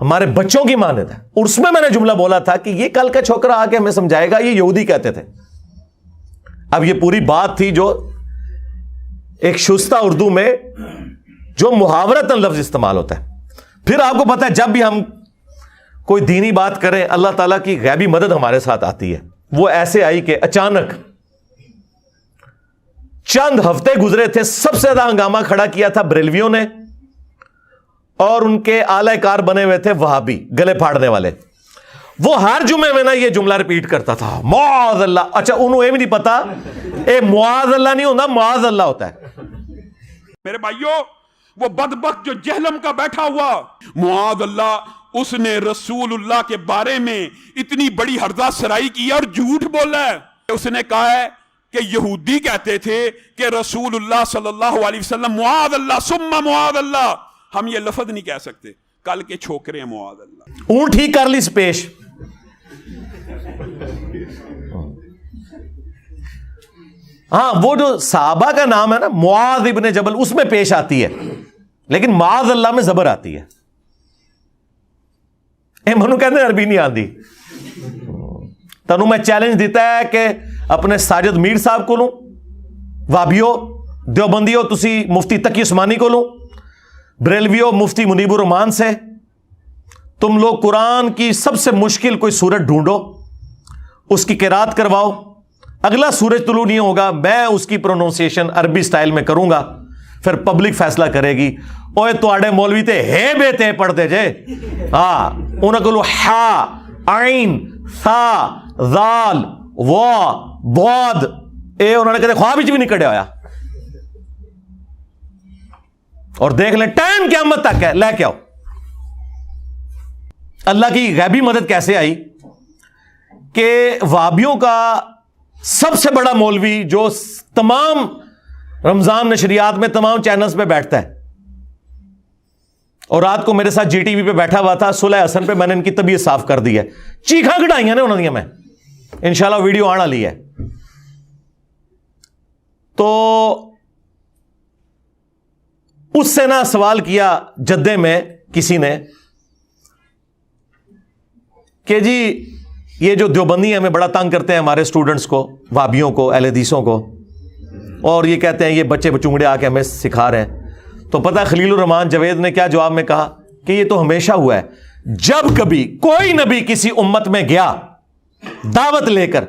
ہمارے بچوں کی مانند ہے. اور اس میں نے جملہ بولا تھا کہ یہ کل کا چھوکرا آ کے ہمیں سمجھائے گا, یہ یہودی کہتے تھے. اب یہ پوری بات تھی جو ایک شستہ اردو میں جو محاورتاً لفظ استعمال ہوتا ہے. پھر آپ کو پتا ہے جب بھی ہم کوئی دینی بات کریں اللہ تعالیٰ کی غیبی مدد ہمارے ساتھ آتی ہے. وہ ایسے آئی کہ اچانک چند ہفتے گزرے تھے, سب سے زیادہ ہنگامہ کھڑا کیا تھا بریلویوں نے, اور ان کے اعلی کار بنے ہوئے تھے وہابی گلے پھاڑنے والے. وہ ہر جمعے میں نا یہ جملہ ریپیٹ کرتا تھا, معاذ اللہ. اچھا انہوں یہ بھی نہیں پتا اے معاذ اللہ نہیں ہوتا, معاذ اللہ ہوتا ہے. میرے بھائیوں, وہ بدبخت جو جہلم کا بیٹھا ہوا, معاذ اللہ, اس نے رسول اللہ کے بارے میں اتنی بڑی ہرزہ سرائی کی اور جھوٹ بولا ہے. اس نے کہا ہے کہ یہودی کہتے تھے کہ رسول اللہ صلی اللہ علیہ وسلم معاذ اللہ ثم معاذ اللہ. ہم یہ لفظ نہیں کہہ سکتے, کل کے چھوکرے ہیں معاذ اللہ. اونٹ ہی کر لی پیش. ہاں وہ جو صحابہ کا نام ہے نا معاذ ابن جبل, اس میں پیش آتی ہے, لیکن معاذ اللہ میں زبر آتی ہے. اے منو کہتے ہیں عربی نہیں آتی. تنو میں چیلنج دیتا ہے کہ اپنے ساجد میر صاحب کو لوں, وابیو دیوبندیو تسی مفتی تقی عثمانی کو لوں, بریلویو مفتی منیب الرحمان سے. تم لوگ قرآن کی سب سے مشکل کوئی سورت ڈھونڈو, اس کی قرات کرواؤ. اگلا سورج طلوع نہیں ہوگا, میں اس کی پروننسیشن عربی سٹائل میں کروں گا, پھر پبلک فیصلہ کرے گی. اوے تواڈے مولوی تے ہے بے تے پڑھتے جے. ہاں انہاں کولو ہا عین ثا ذال وا ضاد اے انہوں نے کہتے خواب بھی نہیں کڑیا ہویا. اور دیکھ لیں ٹائم قیامت تک ہے, لے کے آؤ. اللہ کی غیبی مدد کیسے آئی کہ وہابیوں کا سب سے بڑا مولوی جو تمام رمضان نشریات میں تمام چینلز پہ بیٹھتا ہے, اور رات کو میرے ساتھ جی ٹی وی پہ بیٹھا ہوا تھا, صلح حسن پہ میں نے ان کی طبیعت صاف کر دی ہے. چیخاں کڑھائیاں نے انہوں نے, میں انشاءاللہ ویڈیو آنا لی ہے. تو اس سے نہ سوال کیا جدے میں کسی نے کہ جی یہ جو دیوبندی ہیں ہمیں بڑا تنگ کرتے ہیں, ہمارے اسٹوڈنٹس کو, وہابیوں کو, اہل حدیثوں کو, اور یہ کہتے ہیں یہ بچے بچونگڑے آ کے ہمیں سکھا رہے ہیں. تو پتہ خلیل الرحمان جوید نے کیا جواب میں کہا کہ یہ تو ہمیشہ ہوا ہے, جب کبھی کوئی نبی کسی امت میں گیا دعوت لے کر,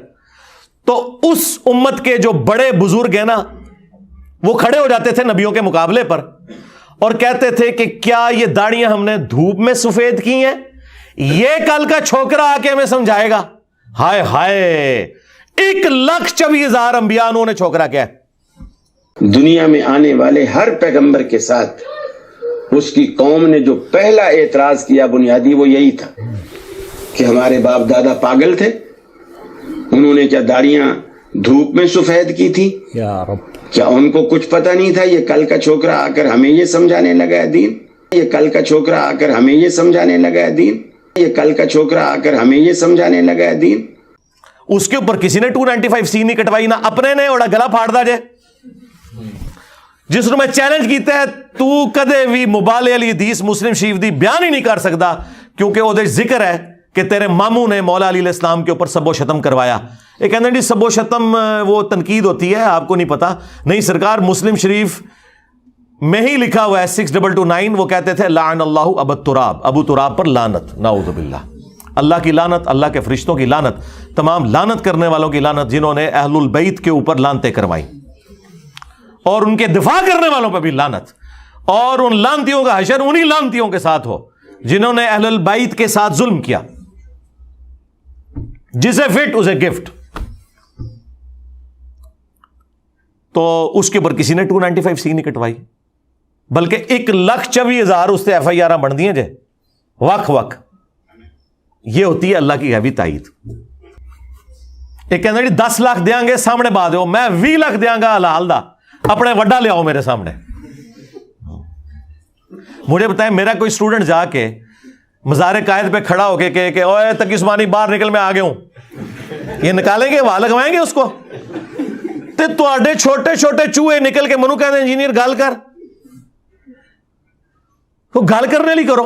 تو اس امت کے جو بڑے بزرگ ہیں نا وہ کھڑے ہو جاتے تھے نبیوں کے مقابلے پر اور کہتے تھے کہ کیا یہ داڑیاں ہم نے دھوپ میں سفید کی ہیں, یہ کل کا چھوکرا آ کے ہمیں سمجھائے گا. ہائے ہائے, 1,24,000 انبیاء انہوں نے چھوکرا کیا ہے. دنیا میں آنے والے ہر پیغمبر کے ساتھ اس کی قوم نے جو پہلا اعتراض کیا بنیادی وہ یہی تھا کہ ہمارے باپ دادا پاگل تھے, انہوں نے کیا داڑیاں دھوپ میں سفید کی تھی, کیا ان کو کچھ پتہ نہیں تھا یہ کل کا چھوکرا آ کر ہمیں یہ سمجھانے لگا ہے دین, یہ کل کا چھوکرا آ کر ہمیں یہ سمجھانے لگا ہے دین, یہ کل کا چھوکرا آ کر ہمیں یہ سمجھانے لگا ہے دین. اس کے اوپر کسی نے 295C نہیں کٹوائی, نہ اپنے نے اوڑا گلا پھاڑ دا جے. جس نے میں چیلنج کیتا ہے تو کدے بھی مبالغ علی حدیث مسلم شریف دی بیان ہی نہیں کر سکتا, کیونکہ وہ دے ذکر ہے کہ تیرے ماموں نے مولا علی علیہ السلام کے اوپر سب و شتم کروایا. یہ کہتے ہیں جی سب و شتم وہ تنقید ہوتی ہے, آپ کو نہیں پتا. نہیں سرکار, مسلم شریف میں ہی لکھا ہوا ہے 6229, وہ کہتے تھے لعن اللہ ابو تراب, ابو تراب پر لعنت, نعوذ باللہ. اللہ کی لعنت, اللہ کے فرشتوں کی لعنت, تمام لعنت کرنے والوں کی لعنت جنہوں نے اہل البیت کے اوپر لعنتیں کروائی, اور ان کے دفاع کرنے والوں پہ بھی لعنت. اور ان لعنتیوں کا حشر انہی لعنتیوں کے ساتھ ہو جنہوں نے اہل البیت کے ساتھ ظلم کیا. جسے فٹ اسے گفٹ. تو اس کے اوپر کسی نے 295C نہیں کٹوائی, بلکہ 1,24,000 اس سے FIR بن دی ہیں جے وق وق. یہ ہوتی ہے اللہ کی غیبی تائید. ایک کہنا جی 10 لاکھ دیاں گے سامنے با دیو, میں 20 لاکھ دیاں گا حلال دا, اپنے وڈا لے آؤ میرے سامنے. مجھے بتائیں میرا کوئی اسٹوڈنٹ جا کے مزار قائد پہ کھڑا ہو کے کہ اوے تقی عثمانی باہر نکل, میں آ گیا ہوں, یہ نکالیں گے, وہاں لگوائیں گے اس کو؟ تے تواڈے چھوٹے چھوٹے چوہے نکل کے منو کہتے ہیں انجینئر گل کر, تو گل کرنے لی کرو.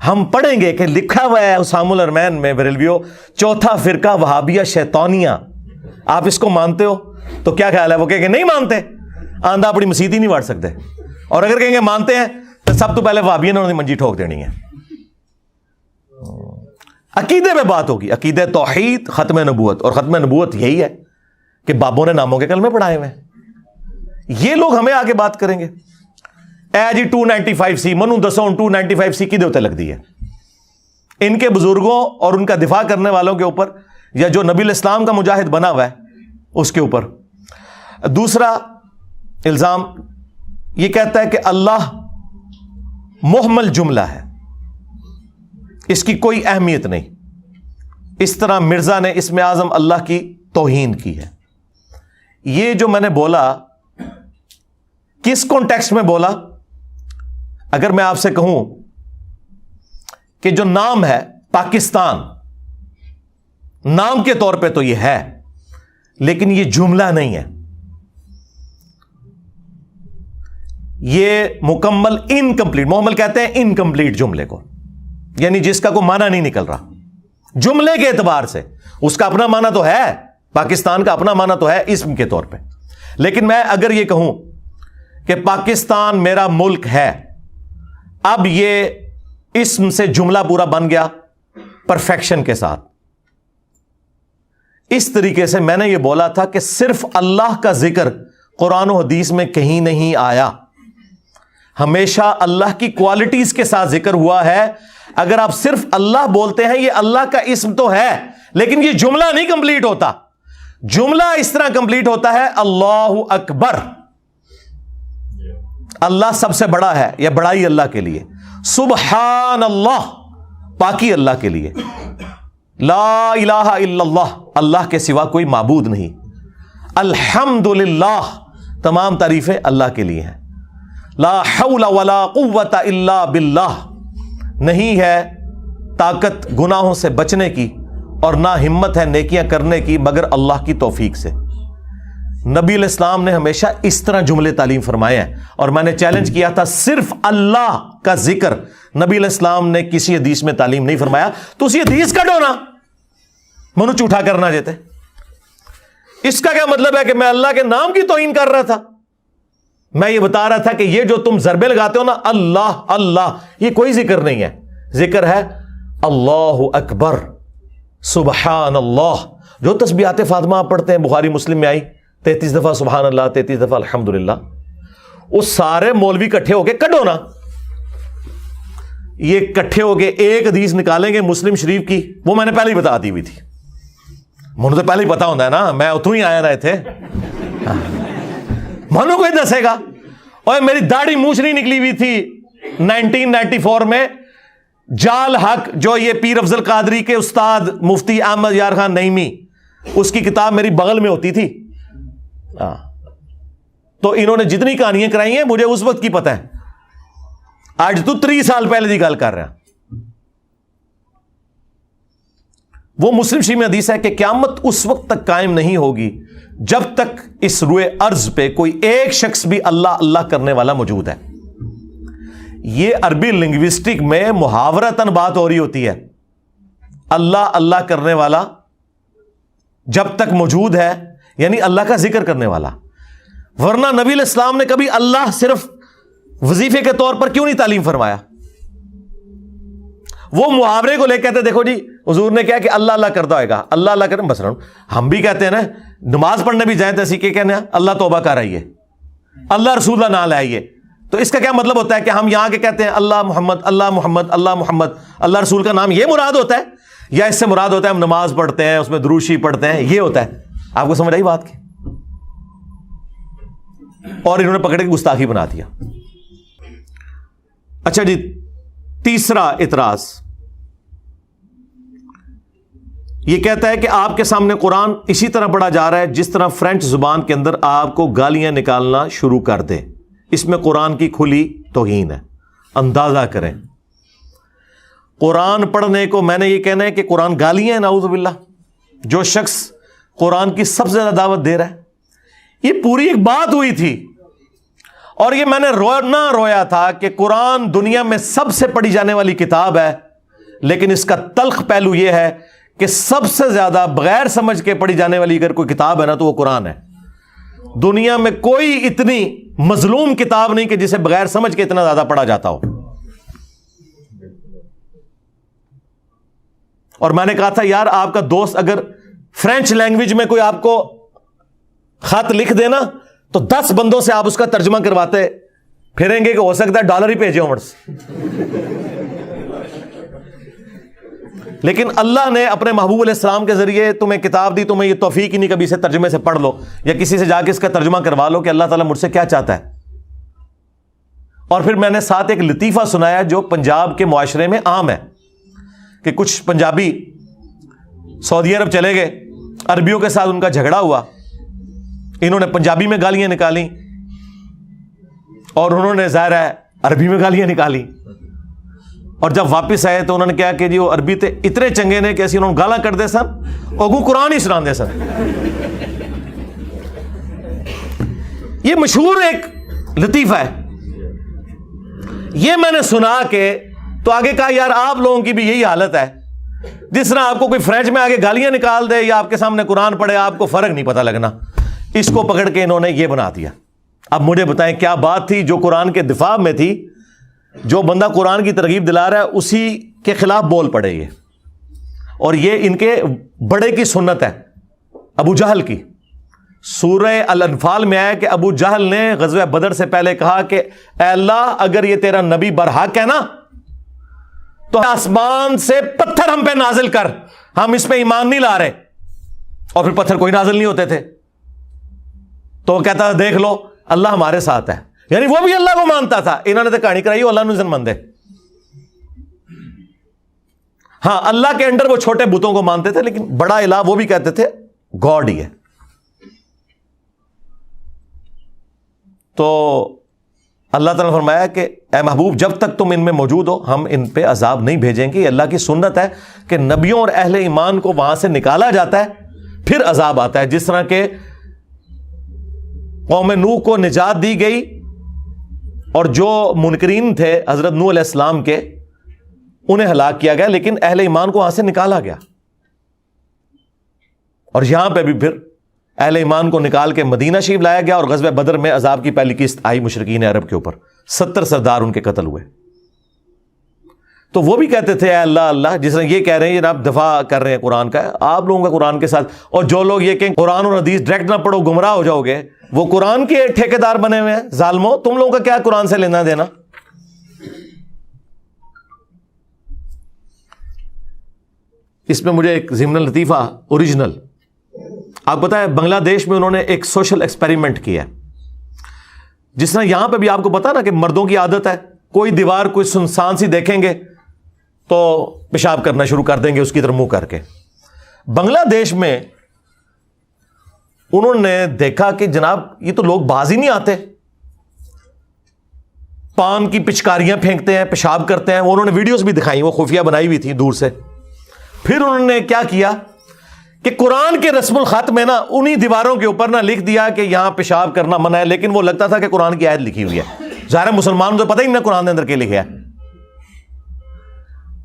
ہم پڑھیں گے کہ لکھا ہوا ہے اسام الارمین میں بریلویو، چوتھا فرقہ وہابیہ شیطانیہ، آپ اس کو مانتے ہو؟ تو کیا خیال ہے؟ وہ کہیں گے نہیں مانتے، آندھا اپنی مسیت ہی نہیں واڑ سکتے، اور اگر کہیں گے مانتے ہیں تو سب تو پہلے وہابیوں نے منجی ٹھوک دینی ہے۔ عقیدے میں بات ہوگی، عقیدہ توحید، ختم نبوت، اور ختم نبوت یہی ہے کہ بابوں نے ناموں کے کلمے پڑھائے ہوئے ہیں۔ یہ لوگ ہمیں آگے بات کریں گے، اے جی 295C منو دسو 295C کی دیوتے لگ دی ہے ان کے بزرگوں اور ان کا دفاع کرنے والوں کے اوپر، یا جو نبی الاسلام کا مجاہد بنا ہوا ہے اس کے اوپر۔ دوسرا الزام یہ کہتا ہے کہ اللہ محمل جملہ ہے، اس کی کوئی اہمیت نہیں۔ اس طرح مرزا نے اسم اعظم اللہ کی توہین کی ہے۔ یہ جو میں نے بولا کس کانٹیکسٹ میں بولا؟ اگر میں آپ سے کہوں کہ جو نام ہے پاکستان، نام کے طور پہ تو یہ ہے، لیکن یہ جملہ نہیں ہے، یہ مکمل انکمپلیٹ، محمل کہتے ہیں انکمپلیٹ جملے کو، یعنی جس کا کوئی معنی نہیں نکل رہا جملے کے اعتبار سے۔ اس کا اپنا معنی تو ہے، پاکستان کا اپنا معنی تو ہے اسم کے طور پہ، لیکن میں اگر یہ کہوں کہ پاکستان میرا ملک ہے، اب یہ اسم سے جملہ پورا بن گیا پرفیکشن کے ساتھ۔ اس طریقے سے میں نے یہ بولا تھا کہ صرف اللہ کا ذکر قرآن و حدیث میں کہیں نہیں آیا، ہمیشہ اللہ کی کوالٹیز کے ساتھ ذکر ہوا ہے۔ اگر آپ صرف اللہ بولتے ہیں، یہ اللہ کا اسم تو ہے، لیکن یہ جملہ نہیں کمپلیٹ ہوتا۔ جملہ اس طرح کمپلیٹ ہوتا ہے اللہ اکبر، اللہ سب سے بڑا ہے، یا بڑائی اللہ کے لیے، سبحان اللہ پاکی اللہ کے لیے، لا الہ الا اللہ اللہ کے سوا کوئی معبود نہیں، الحمدللہ تمام تعریفیں اللہ کے لیے ہیں، لا حول ولا قوت الا باللہ نہیں ہے طاقت گناہوں سے بچنے کی اور نہ ہمت ہے نیکیاں کرنے کی مگر اللہ کی توفیق سے۔ نبی علیہ السلام نے ہمیشہ اس طرح جملے تعلیم فرمائے ہیں، اور میں نے چیلنج کیا تھا صرف اللہ کا ذکر نبی علیہ السلام نے کسی حدیث میں تعلیم نہیں فرمایا، تو اسی حدیث کا ڈونا منو جھوٹا کرنا جاتے۔ اس کا کیا مطلب ہے کہ میں اللہ کے نام کی توہین کر رہا تھا؟ میں یہ بتا رہا تھا کہ یہ جو تم ضربے لگاتے ہو نا اللہ اللہ، یہ کوئی ذکر نہیں ہے، ذکر ہے اللہ اکبر سبحان اللہ۔ جو تسبیحات فاطمہ آپ پڑھتے ہیں، بخاری مسلم میں آئی 33 دفعہ سبحان اللہ، 33 دفعہ الحمدللہ، وہ سارے مولوی کٹھے ہو کے کڈو نا، یہ کٹھے ہو کے ایک حدیث نکالیں گے مسلم شریف کی، وہ میں نے پہلے ہی بتا دی ہوئی تھی، مجھے تو پہلے ہی پتا ہوتا ہے نا، میں اتوں ہی آیا رہے تھے، منو کوئی دسے گا؟ اور میری داڑھی مونچھ نہیں نکلی ہوئی تھی 1994 میں، جال حق جو یہ پیر افضل قادری کے استاد مفتی احمد یار خان نعیمی، اس کی کتاب میری بغل میں ہوتی تھی، تو انہوں نے جتنی کہانیاں کرائی ہیں مجھے اس وقت کی پتہ ہے، آج تو 3 سال پہلے کی گل کر رہا ہوں۔ وہ مسلم شریف میں حدیث ہے کہ قیامت اس وقت تک قائم نہیں ہوگی جب تک اس روئے ارض پہ کوئی ایک شخص بھی اللہ اللہ کرنے والا موجود ہے۔ یہ عربی لنگوسٹک میں محاورتاً بات ہو رہی ہوتی ہے، اللہ اللہ کرنے والا جب تک موجود ہے، یعنی اللہ کا ذکر کرنے والا، ورنہ نبی علیہ السلام نے کبھی اللہ صرف وظیفے کے طور پر کیوں نہیں تعلیم فرمایا؟ وہ محاورے کو لے کے کہتے دیکھو جی حضور نے کیا کہ اللہ اللہ کرتا ہوئے گا، اللہ اللہ کریں بس۔ ہم بھی کہتے ہیں نا، نماز پڑھنے بھی جائیں تو اسی کے کہنے ہیں اللہ توبہ کر آئیے، اللہ رسول اللہ نہ لائیے، تو اس کا کیا مطلب ہوتا ہے کہ ہم یہاں کے کہتے ہیں اللہ محمد اللہ محمد اللہ محمد، اللہ رسول کا نام یہ مراد ہوتا ہے، یا اس سے مراد ہوتا ہے ہم نماز پڑھتے ہیں اس میں درود شریف پڑھتے ہیں، یہ ہوتا ہے؟ آپ کو سمجھ آئی بات کی؟ اور انہوں نے پکڑ کے گستاخی بنا دیا۔ اچھا جی، تیسرا اعتراض یہ کہتا ہے کہ آپ کے سامنے قرآن اسی طرح پڑھا جا رہا ہے جس طرح فرینچ زبان کے اندر آپ کو گالیاں نکالنا شروع کر دے، اس میں قرآن کی کھلی توہین ہے، اندازہ کریں۔ قرآن پڑھنے کو میں نے یہ کہنا ہے کہ قرآن گالیاں ہیں، نعوذ باللہ۔ جو شخص قرآن کی سب سے زیادہ دعوت دے رہا ہے، یہ پوری ایک بات ہوئی تھی، اور یہ میں نے رویا تھا کہ قرآن دنیا میں سب سے پڑھی جانے والی کتاب ہے، لیکن اس کا تلخ پہلو یہ ہے کہ سب سے زیادہ بغیر سمجھ کے پڑھی جانے والی اگر کوئی کتاب ہے نا تو وہ قرآن ہے۔ دنیا میں کوئی اتنی مظلوم کتاب نہیں کہ جسے بغیر سمجھ کے اتنا زیادہ پڑھا جاتا ہو۔ اور میں نے کہا تھا یار آپ کا دوست اگر فرینچ لینگویج میں کوئی آپ کو خط لکھ دینا تو 10 بندوں سے آپ اس کا ترجمہ کرواتے پھریں گے کہ ہو سکتا ہے ڈالر ہی بھیجے عمرس۔ لیکن اللہ نے اپنے محبوب علیہ السلام کے ذریعے تمہیں کتاب دی، تمہیں یہ توفیق ہی نہیں کبھی اسے ترجمے سے پڑھ لو یا کسی سے جا کے اس کا ترجمہ کروا لو کہ اللہ تعالیٰ مجھ سے کیا چاہتا ہے۔ اور پھر میں نے ساتھ ایک لطیفہ سنایا جو پنجاب کے معاشرے میں عام ہے کہ کچھ پنجابی سعودی عرب چلے گئے، عربیوں کے ساتھ ان کا جھگڑا ہوا، انہوں نے پنجابی میں گالیاں نکالی اور انہوں نے ظاہر ہے عربی میں گالیاں نکالی، اور جب واپس آئے تو انہوں نے کہا کہ جی وہ عربی تے اتنے چنگے نے کہ انہوں نے گالاں کر دے سن اور قرآن ہی سنا دے سن۔ یہ مشہور ایک لطیفہ ہے، یہ میں نے سنا کے تو آگے کہا یار آپ لوگوں کی بھی یہی حالت ہے، جس طرح آپ کو کوئی فرینچ میں آگے گالیاں نکال دے یا آپ کے سامنے قرآن پڑھے آپ کو فرق نہیں پتہ لگنا۔ اس کو پکڑ کے انہوں نے یہ بنا دیا۔ اب مجھے بتائیں کیا بات تھی جو قرآن کے دفاع میں تھی، جو بندہ قرآن کی ترغیب دلا رہا ہے اسی کے خلاف بول پڑے یہ، اور یہ ان کے بڑے کی سنت ہے ابو جہل کی۔ سورہ الانفال میں آیا کہ ابو جہل نے غزوہ بدر سے پہلے کہا کہ اے اللہ اگر یہ تیرا نبی برحق ہے نا تو آسمان سے پتھر ہم پہ نازل کر، ہم اس پہ ایمان نہیں لا رہے۔ اور پھر پتھر کوئی نازل نہیں ہوتے تھے، تو وہ کہتا دیکھ لو اللہ ہمارے ساتھ ہے، یعنی وہ بھی اللہ کو مانتا تھا۔ انہوں نے تو کہانی کرائی اللہ نزن مندے، ہاں اللہ کے انڈر وہ چھوٹے بتوں کو مانتے تھے، لیکن بڑا الہ وہ بھی کہتے تھے گاڈ ہی ہے۔ تو اللہ تعالیٰ نے فرمایا کہ اے محبوب جب تک تم ان میں موجود ہو ہم ان پہ عذاب نہیں بھیجیں گے۔ یہ اللہ کی سنت ہے کہ نبیوں اور اہل ایمان کو وہاں سے نکالا جاتا ہے پھر عذاب آتا ہے، جس طرح کہ قوم نوح کو نجات دی گئی اور جو منکرین تھے حضرت نوح علیہ السلام کے انہیں ہلاک کیا گیا، لیکن اہل ایمان کو وہاں سے نکالا گیا۔ اور یہاں پہ بھی پھر اہل ایمان کو نکال کے مدینہ شریف لایا گیا، اور غزوہ بدر میں عذاب کی پہلی قسط آئی مشرکین عرب کے اوپر، 70 سردار ان کے قتل ہوئے۔ تو وہ بھی کہتے تھے اے اللہ اللہ، جس طرح یہ کہہ رہے ہیں یہ آپ دفاع کر رہے ہیں قرآن کا، آپ لوگوں کا قرآن کے ساتھ، اور جو لوگ یہ کہ قرآن اور حدیث ڈائریکٹ نہ پڑھو گمراہ ہو جاؤ گے، وہ قرآن کے ٹھیکیدار بنے ہوئے ہیں۔ ظالموں تم لوگوں کا کیا قرآن سے لینا دینا؟ اس میں مجھے ایک ضمن لطیفہ اوریجنل، آپ پتہ ہے بنگلہ دیش میں انہوں نے ایک سوشل ایکسپیریمنٹ کیا، جس طرح یہاں پہ بھی آپ کو پتا نا کہ مردوں کی عادت ہے کوئی دیوار کوئی سنسان سی دیکھیں گے تو پیشاب کرنا شروع کر دیں گے اس کی طرف منہ کر کے۔ بنگلہ دیش میں انہوں نے دیکھا کہ جناب یہ تو لوگ باز ہی نہیں آتے، پان کی پچکاریاں پھینکتے ہیں، پیشاب کرتے ہیں۔ انہوں نے ویڈیوز بھی دکھائی، وہ خفیہ بنائی ہوئی تھی دور سے۔ پھر انہوں نے کیا کیا کہ قرآن کے رسم الخط میں نا انہی دیواروں کے اوپر نا لکھ دیا کہ یہاں پیشاب کرنا منع ہے، لیکن وہ لگتا تھا کہ قرآن کی آیت لکھی ہوئی ہے۔ ظاہر مسلمان تو پتہ ہی نہیں قرآن کے اندر کیا لکھا ہے۔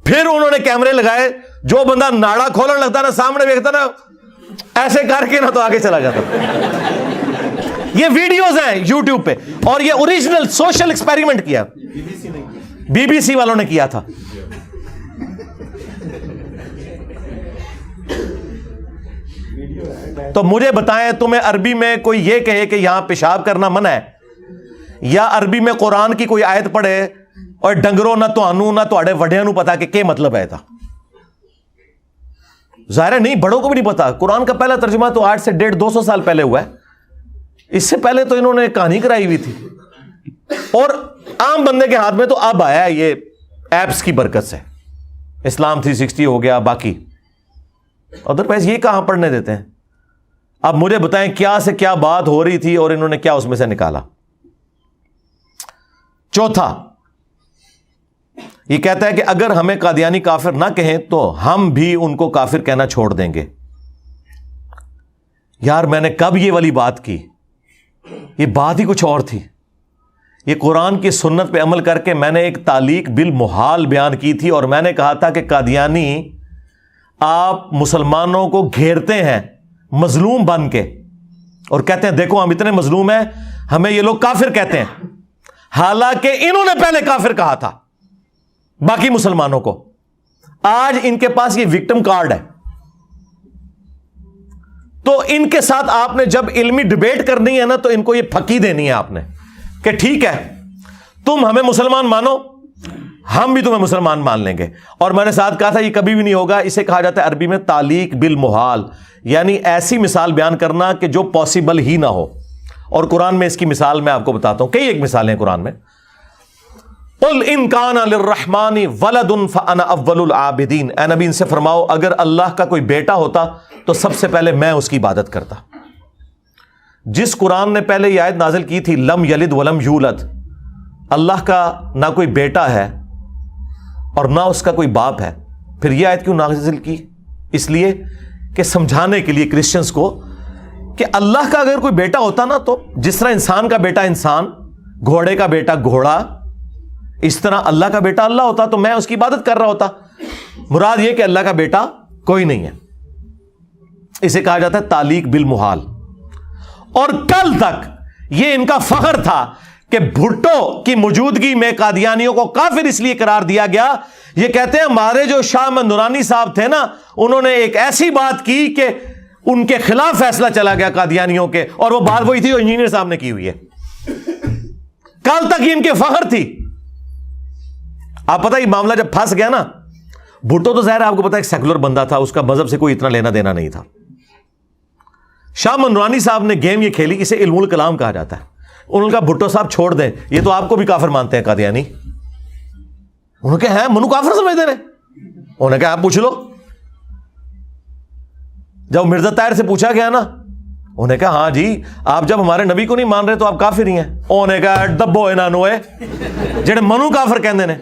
پھر انہوں نے کیمرے لگائے، جو بندہ ناڑا کھولنے لگتا نا سامنے دیکھتا نا ایسے کر کے نا تو آگے چلا جاتا۔ یہ ویڈیوز ہیں یوٹیوب پہ، اور یہ اوریجنل سوشل ایکسپیریمنٹ کیا بی بی سی والوں نے کیا تھا۔ تو مجھے بتائیں تمہیں عربی میں کوئی یہ کہے کہ یہاں پیشاب کرنا منع ہے، یا عربی میں قرآن کی کوئی آیت پڑھے اور ڈنگروں نہ توانو نہ توڑے وڈیاں نو پتا کہ کیا مطلب ہے تھا؟ ظاہر ہے نہیں، بڑوں کو بھی نہیں پتا۔ قرآن کا پہلا ترجمہ تو 800 سے 150-200 سال پہلے ہوا ہے، اس سے پہلے تو انہوں نے کہانی کرائی ہوئی تھی، اور عام بندے کے ہاتھ میں تو اب آیا ہے یہ ایپس کی برکت سے۔ اسلام 360 ہو گیا، باقی ادر وائز یہ کہاں پڑھنے دیتے ہیں؟ اب مجھے بتائیں کیا سے کیا بات ہو رہی تھی اور انہوں نے کیا اس میں سے نکالا۔ چوتھا یہ کہتا ہے کہ اگر ہمیں قادیانی کافر نہ کہیں تو ہم بھی ان کو کافر کہنا چھوڑ دیں گے۔ یار میں نے کب یہ والی بات کی؟ یہ بات ہی کچھ اور تھی۔ یہ قرآن کی سنت پہ عمل کر کے میں نے ایک تعلیق بالمحال بیان کی تھی، اور میں نے کہا تھا کہ قادیانی آپ مسلمانوں کو گھیرتے ہیں مظلوم بن کے اور کہتے ہیں دیکھو ہم اتنے مظلوم ہیں، ہمیں یہ لوگ کافر کہتے ہیں، حالانکہ انہوں نے پہلے کافر کہا تھا باقی مسلمانوں کو۔ آج ان کے پاس یہ وکٹم کارڈ ہے، تو ان کے ساتھ آپ نے جب علمی ڈیبیٹ کرنی ہے نا تو ان کو یہ پھکی دینی ہے آپ نے کہ ٹھیک ہے تم ہمیں مسلمان مانو، ہم بھی تمہیں مسلمان مان لیں گے۔ اور میں نے ساتھ کہا تھا یہ کبھی بھی نہیں ہوگا، اسے کہا جاتا ہے عربی میں تعلیق بالمحال، یعنی ایسی مثال بیان کرنا کہ جو پاسبل ہی نہ ہو۔ اور قرآن میں اس کی مثال میں آپ کو بتاتا ہوں، کئی ایک مثالیں ہیں قرآن میں۔ قل ان کان للرحمن ولد فانا اول العابدین، اے نبی ان سے فرماؤ اگر اللہ کا کوئی بیٹا ہوتا تو سب سے پہلے میں اس کی عبادت کرتا۔ جس قرآن نے پہلے یہ آیت نازل کی تھی لم یلد ولم یولد، اللہ کا نہ کوئی بیٹا ہے اور نہ اس کا کوئی باپ ہے، پھر یہ آیت کیوں نازل کی؟ اس لیے کہ سمجھانے کے لیے کرسچنز کو کہ اللہ کا اگر کوئی بیٹا ہوتا نا تو جس طرح انسان کا بیٹا انسان، گھوڑے کا بیٹا گھوڑا، اس طرح اللہ کا بیٹا اللہ ہوتا تو میں اس کی عبادت کر رہا ہوتا۔ مراد یہ کہ اللہ کا بیٹا کوئی نہیں ہے، اسے کہا جاتا ہے تعلیق بالمحال۔ اور کل تک یہ ان کا فخر تھا کہ بھٹو کی موجودگی میں قادیانیوں کو کافر اس لیے قرار دیا گیا۔ یہ کہتے ہیں ہمارے جو شاہ احمد نورانی صاحب تھے نا، انہوں نے ایک ایسی بات کی کہ ان کے خلاف فیصلہ چلا گیا قادیانیوں کے، اور وہ بات وہی تھی جو انجینئر صاحب نے کی ہوئی ہے۔ کل تک یہ ان کے فخر تھی۔ آپ پتہ یہ معاملہ جب پھنس گیا نا، بھٹو تو ظاہر آپ کو پتا ایک سیکولر بندہ تھا، اس کا مذہب سے کوئی اتنا لینا دینا نہیں تھا۔ شاہ منورانی صاحب نے گیم یہ کھیلی، اسے علم الکلام کہا جاتا ہے۔ انہوں نے کہا بھٹو صاحب چھوڑ دیں، یہ تو آپ کو بھی کافر مانتے ہیں قادیانی۔ انہوں نے کہا ہیں منو کافر سمجھتے ہیں؟ انہوں نے کہا آپ پوچھ لو۔ جب مرزا طاہر سے پوچھا گیا نا، انہوں نے کہا ہاں جی آپ جب ہمارے نبی کو نہیں مان رہے تو آپ کافر ہی ہیں۔ انہوں نے کہا دبو انہوں ہے جڑے منو کافر کہندے نے۔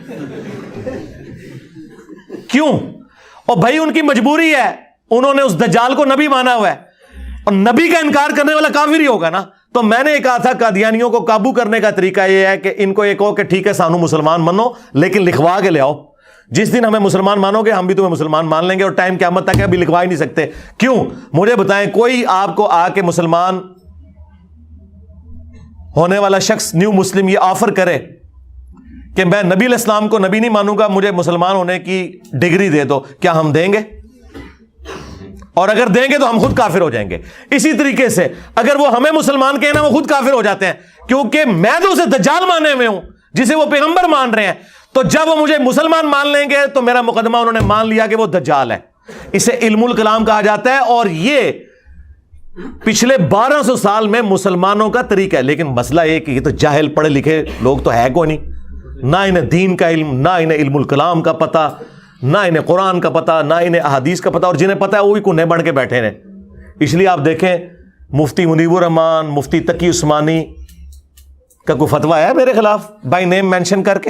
کیوں؟ اور بھائی ان کی مجبوری ہے، انہوں نے اس دجال کو نبی مانا ہوا ہے، اور نبی کا انکار کرنے والا کافر ہی ہوگا نا۔ تو میں نے کہا تھا قادیانیوں کو قابو کرنے کا طریقہ یہ ہے کہ ان کو یہ کہو کہ ٹھیک ہے سانو مسلمان منو، لیکن لکھوا کے لے آؤ، جس دن ہمیں مسلمان مانو گے ہم بھی تمہیں مسلمان مان لیں گے، اور ٹائم قیامت تک ابھی لکھوا ہی نہیں سکتے۔ کیوں؟ مجھے بتائیں کوئی آپ کو آ کے مسلمان ہونے والا شخص نیو مسلم یہ آفر کرے کہ میں نبی علیہ السلام کو نبی نہیں مانوں گا، مجھے مسلمان ہونے کی ڈگری دے دو، کیا ہم دیں گے؟ اور اگر دیں گے تو ہم خود کافر ہو جائیں گے۔ اسی طریقے سے اگر وہ ہمیں مسلمان کہنا وہ خود کافر ہو جاتے ہیں، کیونکہ میں تو اسے دجال مانے میں ہوں جسے وہ پیغمبر مان رہے ہیں۔ تو جب وہ مجھے مسلمان مان لیں گے تو میرا مقدمہ انہوں نے مان لیا کہ وہ دجال ہے۔ اسے علم الکلام کہا جاتا ہے، اور یہ پچھلے 1200 سال میں مسلمانوں کا طریقہ ہے۔ لیکن مسئلہ یہ کہ یہ تو جاہل پڑھے لکھے لوگ تو ہے کوئی نہیں، نہ انہیں دین کا علم، نہ انہیں علم الکلام کا پتہ، نہ انہیں قرآن کا پتہ، نہ انہیں احادیث کا پتہ، اور جنہیں پتہ ہے وہ بھی کونے بن کے بیٹھے ہیں۔ اس لیے آپ دیکھیں مفتی منیب الرحمان، مفتی تقی عثمانی کا کوئی فتویٰ ہے میرے خلاف بائی نیم مینشن کر کے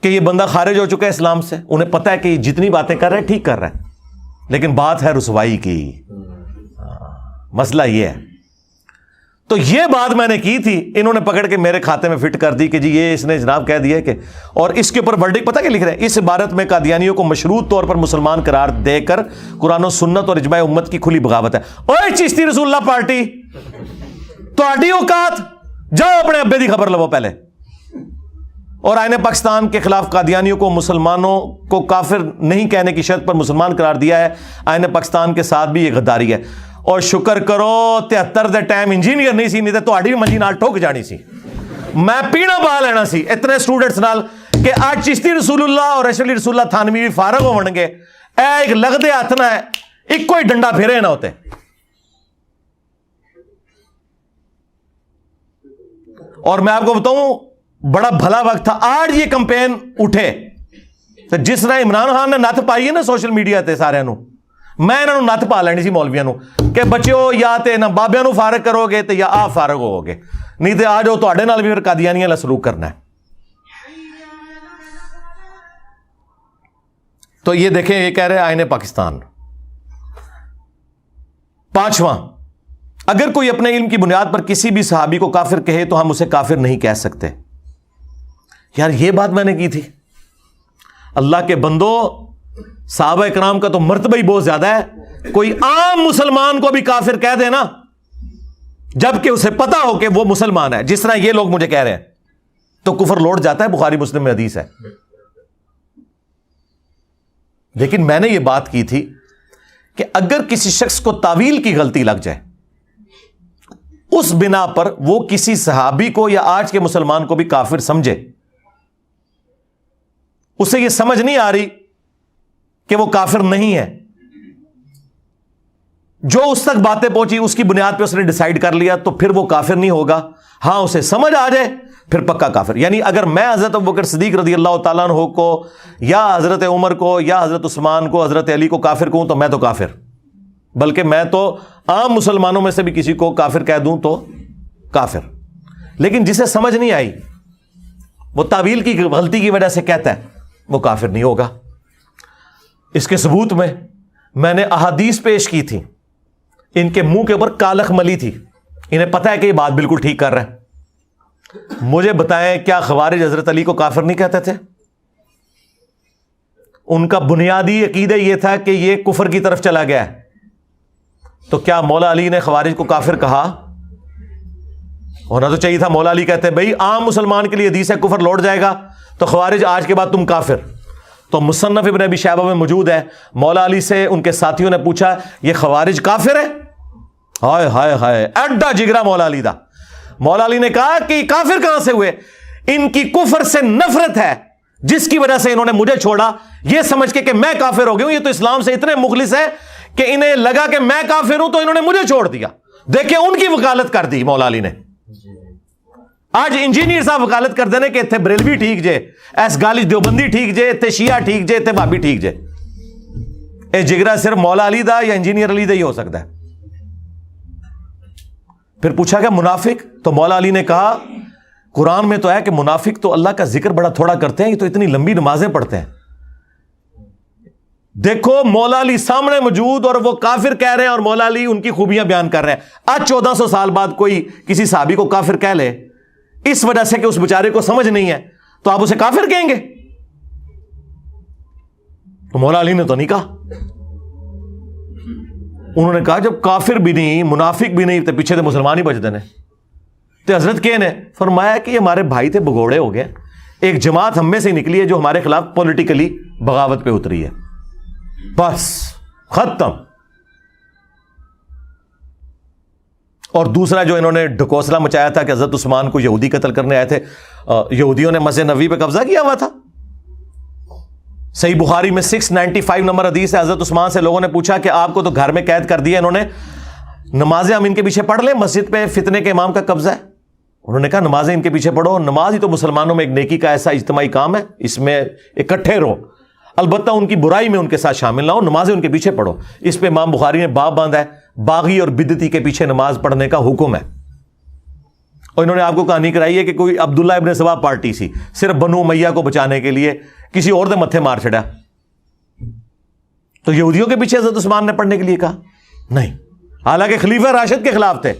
کہ یہ بندہ خارج ہو چکا ہے اسلام سے؟ انہیں پتہ ہے کہ یہ جتنی باتیں کر رہے ہیں ٹھیک کر رہے ہیں، لیکن بات ہے رسوائی کی۔ مسئلہ یہ ہے۔ تو یہ بات میں نے کی تھی، انہوں نے پکڑ کے میرے کھاتے میں فٹ کر دی کہ جی یہ اس نے جناب کہہ دیا کہ، اور اس کے اوپر ورڈکٹ پتہ کیا لکھ رہے ہیں؟ اس عبارت میں قادیانیوں کو مشروط طور پر مسلمان قرار دے کر قرآن و سنت اور اجماع امت کی کھلی بغاوت ہے۔ اوے چشتی رسول اللہ پارٹی، تہاڈی اوقات، جاؤ اپنے ابے دی خبر لو پہلے۔ اور آئین پاکستان کے خلاف قادیانیوں کو مسلمانوں کو کافر نہیں کہنے کی شرط پر مسلمان قرار دیا ہے۔ آئین پاکستان کے ساتھ بھی یہ غداری ہے۔ اور شکر کرو 73 دے ٹائم انجینئر نہیں سی، نہیں تے تہاڈی بھی منجی نال ٹھوک جانی سی، میں پیڑا پا لینا سی اتنے سٹوڈنٹس نال کہ آج چشتی رسول اللہ اور اشرف علی رسول اللہ تھانوی بھی فارغ ہون گے، اے ایک لگدے ہاتھ نہ ہے ایک کوئی ڈنڈا پھیرے نہ ہوتے۔ اور میں آپ کو بتاؤں بڑا بھلا وقت تھا، آج یہ کمپین اٹھے تو جس طرح عمران خان نے نت پائی ہے نا سوشل میڈیا تے سارے نو، میں انہوں نت پا لینی سی مولویاں نو کہ بچیو یا تے نہ بابیاں نو فارغ کرو گے تے یا آپ فارغ ہو گے، نہیں تے آ جاؤ تہاڈے نال بھی پھر قادیانیاں والا سلوک کرنا ہے۔ تو یہ دیکھیں یہ کہہ رہے آئین پاکستان۔ 5واں اگر کوئی اپنے علم کی بنیاد پر کسی بھی صحابی کو کافر کہے تو ہم اسے کافر نہیں کہہ سکتے. یار یہ بات میں نے کی تھی. اللہ کے بندو، صحابہ اکرام کا تو مرتبہ ہی بہت زیادہ ہے. کوئی عام مسلمان کو بھی کافر کہہ دے نا، جبکہ اسے پتا ہو کہ وہ مسلمان ہے، جس طرح یہ لوگ مجھے کہہ رہے ہیں، تو کفر لوٹ جاتا ہے. بخاری مسلم میں حدیث ہے. لیکن میں نے یہ بات کی تھی کہ اگر کسی شخص کو تاویل کی غلطی لگ جائے، اس بنا پر وہ کسی صحابی کو یا آج کے مسلمان کو بھی کافر سمجھے، اسے یہ سمجھ نہیں آ رہی کہ وہ کافر نہیں ہے، جو اس تک باتیں پہنچی اس کی بنیاد پہ اس نے ڈیسائیڈ کر لیا، تو پھر وہ کافر نہیں ہوگا. ہاں اسے سمجھ آ جائے پھر پکا کافر. یعنی اگر میں حضرت ابوبکر صدیق رضی اللہ تعالیٰ عنہ کو یا حضرت عمر کو یا حضرت عثمان کو حضرت علی کو کافر کہوں تو میں تو کافر، بلکہ میں تو عام مسلمانوں میں سے بھی کسی کو کافر کہہ دوں تو کافر. لیکن جسے سمجھ نہیں آئی، وہ تاویل کی غلطی کی وجہ سے کہتا ہے، وہ کافر نہیں ہوگا. اس کے ثبوت میں نے احادیث پیش کی تھی، ان کے منہ کے اوپر کالخ ملی تھی، انہیں پتا ہے کہ یہ بات بالکل ٹھیک کر رہا ہے. مجھے بتائیں کیا خوارج حضرت علی کو کافر نہیں کہتے تھے؟ ان کا بنیادی عقیدہ یہ تھا کہ یہ کفر کی طرف چلا گیا ہے. تو کیا مولا علی نے خوارج کو کافر کہا؟ ہونا تو چاہیے تھا مولا علی کہتے بھائی عام مسلمان کے لیے حدیث ہے کفر لوٹ جائے گا، تو خوارج آج کے بعد تم کافر. تو مصنف ابن ابی شیبہ میں موجود ہے، مولا علی سے ان کے ساتھیوں نے پوچھا یہ خوارج کافر ہے؟ ہائے ہائے ہائے، ایڈا جگرا مولا علی دا. مولا علی نے کہا کہ کافر کہاں سے ہوئے؟ ان کی کفر سے نفرت ہے جس کی وجہ سے انہوں نے مجھے چھوڑا، یہ سمجھ کے کہ میں کافر ہو گیا ہوں. یہ تو اسلام سے اتنے مخلص ہے کہ انہیں لگا کہ میں کافر ہوں تو انہوں نے مجھے چھوڑ دیا. دیکھیں ان کی وکالت کر دی مولا علی نے. آج انجینئر صاحب وکالت کر دینے کہ اتنے بریلوی ٹھیک جے، ایس گالج دیوبندی ٹھیک جے، اتنے شیعہ ٹھیک جے، اتنے بھابی ٹھیک جے. اے جگرا صرف مولا علی دا یا انجینئر علی دا ہی ہو سکتا ہے. پھر پوچھا کہ منافق؟ تو مولا علی نے کہا قرآن میں تو ہے کہ منافق تو اللہ کا ذکر بڑا تھوڑا کرتے ہیں، یہ تو اتنی لمبی نمازیں پڑھتے ہیں. دیکھو مولا علی سامنے موجود اور وہ کافر کہہ رہے ہیں اور مولا علی ان کی خوبیاں بیان کر رہے ہیں. آج 1400 سال بعد کوئی کسی صحابی کو کافر کہہ لے اس وجہ سے کہ اس بیچارے کو سمجھ نہیں ہے، تو آپ اسے کافر کہیں گے؟ تو مولا علی نے تو نہیں کہا. انہوں نے کہا جب کافر بھی نہیں منافق بھی نہیں تو پیچھے تو مسلمان ہی بچ دینے. تو حضرت کے نے فرمایا کہ یہ ہمارے بھائی تھے بگوڑے ہو گئے، ایک جماعت ہم میں سے نکلی ہے جو ہمارے خلاف پولیٹیکلی بغاوت پہ اتری ہے، بس ختم. اور دوسرا جو انہوں نے ڈھکوسلا مچایا تھا کہ حضرت عثمان کو یہودی قتل کرنے آئے تھے، یہودیوں نے مسجد نبوی پہ قبضہ کیا ہوا تھا. صحیح بخاری میں 695 نمبر حدیث ہے، حضرت عثمان سے لوگوں نے پوچھا کہ آپ کو تو گھر میں قید کر دیا انہوں نے، نمازیں ہم ان کے پیچھے پڑھ لیں؟ مسجد پہ فتنے کے امام کا قبضہ ہے. انہوں نے کہا نمازیں ان کے پیچھے پڑھو، نماز ہی تو مسلمانوں میں ایک نیکی کا ایسا اجتماعی کام ہے، اس میں اکٹھے رہو، البتہ ان کی برائی میں ان کے ساتھ شامل نہ ہو، نمازیں ان کے پیچھے پڑھو. اس پہ امام بخاری نے باب باندھا ہے باغی اور بدعتی کے پیچھے نماز پڑھنے کا حکم ہے. اور انہوں نے آپ کو کہانی کرائی ہے کہ کوئی عبداللہ ابن سبا پارٹی سی، صرف بنو امیہ کو بچانے کے لیے کسی اور دے متھے مار چھڑا. تو یہودیوں کے پیچھے حضرت عثمان نے پڑھنے کے لیے کہا نہیں، حالانکہ خلیفہ راشد کے خلاف تھے.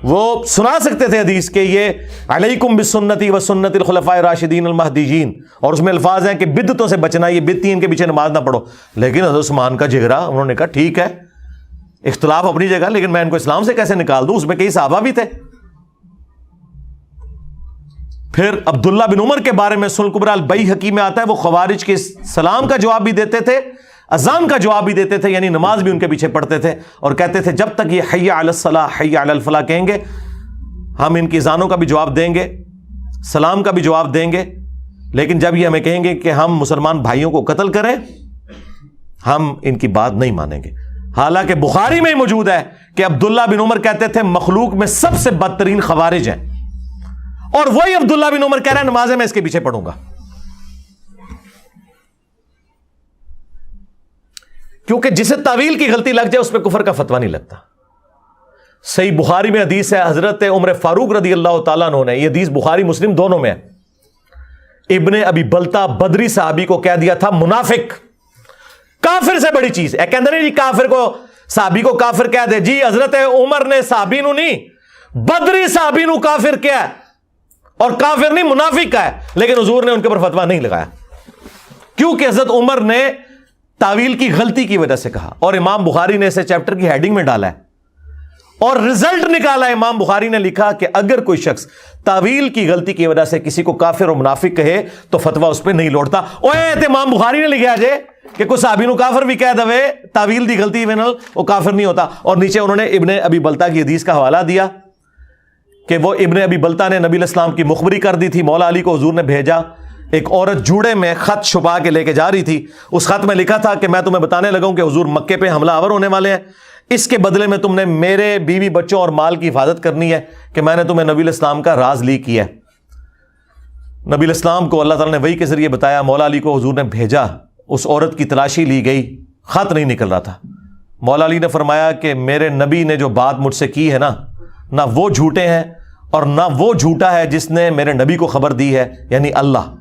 وہ سنا سکتے تھے حدیث کہ یہ علیکم بسنتی و سنت الخلفاء الراشدین المہدیین، اور اس میں الفاظ ہیں کہ بدعتوں سے بچنا، یہ بدعتی ان کے پیچھے نماز نہ پڑھو. لیکن حضرت عثمان کا جگرا، انہوں نے کہا ٹھیک ہے اختلاف اپنی جگہ، لیکن میں ان کو اسلام سے کیسے نکال دوں، اس میں کئی صحابہ بھی تھے. پھر عبداللہ بن عمر کے بارے میں سنن کبری البیہقی میں آتا ہے وہ خوارج کے سلام کا جواب بھی دیتے تھے، اذان کا جواب بھی دیتے تھے، یعنی نماز بھی ان کے پیچھے پڑھتے تھے، اور کہتے تھے جب تک یہ حی علی الصلاح حی علی الفلاح کہیں گے ہم ان کی اذانوں کا بھی جواب دیں گے، سلام کا بھی جواب دیں گے، لیکن جب یہ ہمیں کہیں گے کہ ہم مسلمان بھائیوں کو قتل کریں ہم ان کی بات نہیں مانیں گے. حالانکہ بخاری میں ہی موجود ہے کہ عبداللہ بن عمر کہتے تھے مخلوق میں سب سے بدترین خوارج ہیں، اور وہی عبداللہ بن عمر کہہ رہے ہیں نمازیں میں اس کے پیچھے پڑھوں گا. کیونکہ جسے تعویل کی غلطی لگ جائے اس پہ کفر کا فتویٰ نہیں لگتا. صحیح بخاری میں حدیث ہے، حضرت عمر فاروق رضی اللہ تعالیٰ عنہ نے، یہ حدیث بخاری مسلم دونوں میں ہے، ابن ابی بلتا بدری صحابی کو کہہ دیا تھا منافق. کافر سے بڑی چیز ہے، کہتے ہیں جی کافر کو صحابی کو کافر کہہ دے. جی حضرت عمر نے صحابی نو نہیں, بدری صحابی نو کافر کیا ہے, اور کافر نہیں منافق کا ہے, لیکن حضور نے ان کے اوپر فتویٰ نہیں لگایا, کیونکہ حضرت عمر نے تعویل کی غلطی کی وجہ سے کہا. اور امام بخاری نے اسے چیپٹر کی ہیڈنگ میں ڈالا ہے, اور رزلٹ نکالا. امام بخاری نے لکھا کہ اگر کوئی شخص تعویل کی غلطی کی وجہ سے کسی کو کافر اور منافق کہے تو فتویٰ اس پہ نہیں لوٹتا. اوے امام بخاری نے لکھا جے کہ کوئی صحابی نو کافر بھی کہہ دے تعویل دی غلطی وینل وہ کافر نہیں ہوتا. اور نیچے انہوں نے ابن ابی بلتا کی حدیث کا حوالہ دیا کہ وہ ابن ابی بلتا نے نبی علیہ السلام کی مخبری کر دی تھی. مولا علی کو حضور نے بھیجا, ایک عورت جوڑے میں خط چھپا کے لے کے جا رہی تھی. اس خط میں لکھا تھا کہ میں تمہیں بتانے لگا ہوں کہ حضور مکے پہ حملہ آور ہونے والے ہیں, اس کے بدلے میں تم نے میرے بیوی بچوں اور مال کی حفاظت کرنی ہے کہ میں نے تمہیں نبی علیہ السلام کا راز لیک کیا ہے. نبی علیہ السلام کو اللہ تعالیٰ نے وحی کے ذریعے بتایا, مولا علی کو حضور نے بھیجا, اس عورت کی تلاشی لی گئی, خط نہیں نکل رہا تھا. مولا علی نے فرمایا کہ میرے نبی نے جو بات مجھ سے کی ہے نا, نہ وہ جھوٹے ہیں اور نہ وہ جھوٹا ہے جس نے میرے نبی کو خبر دی ہے, یعنی اللہ.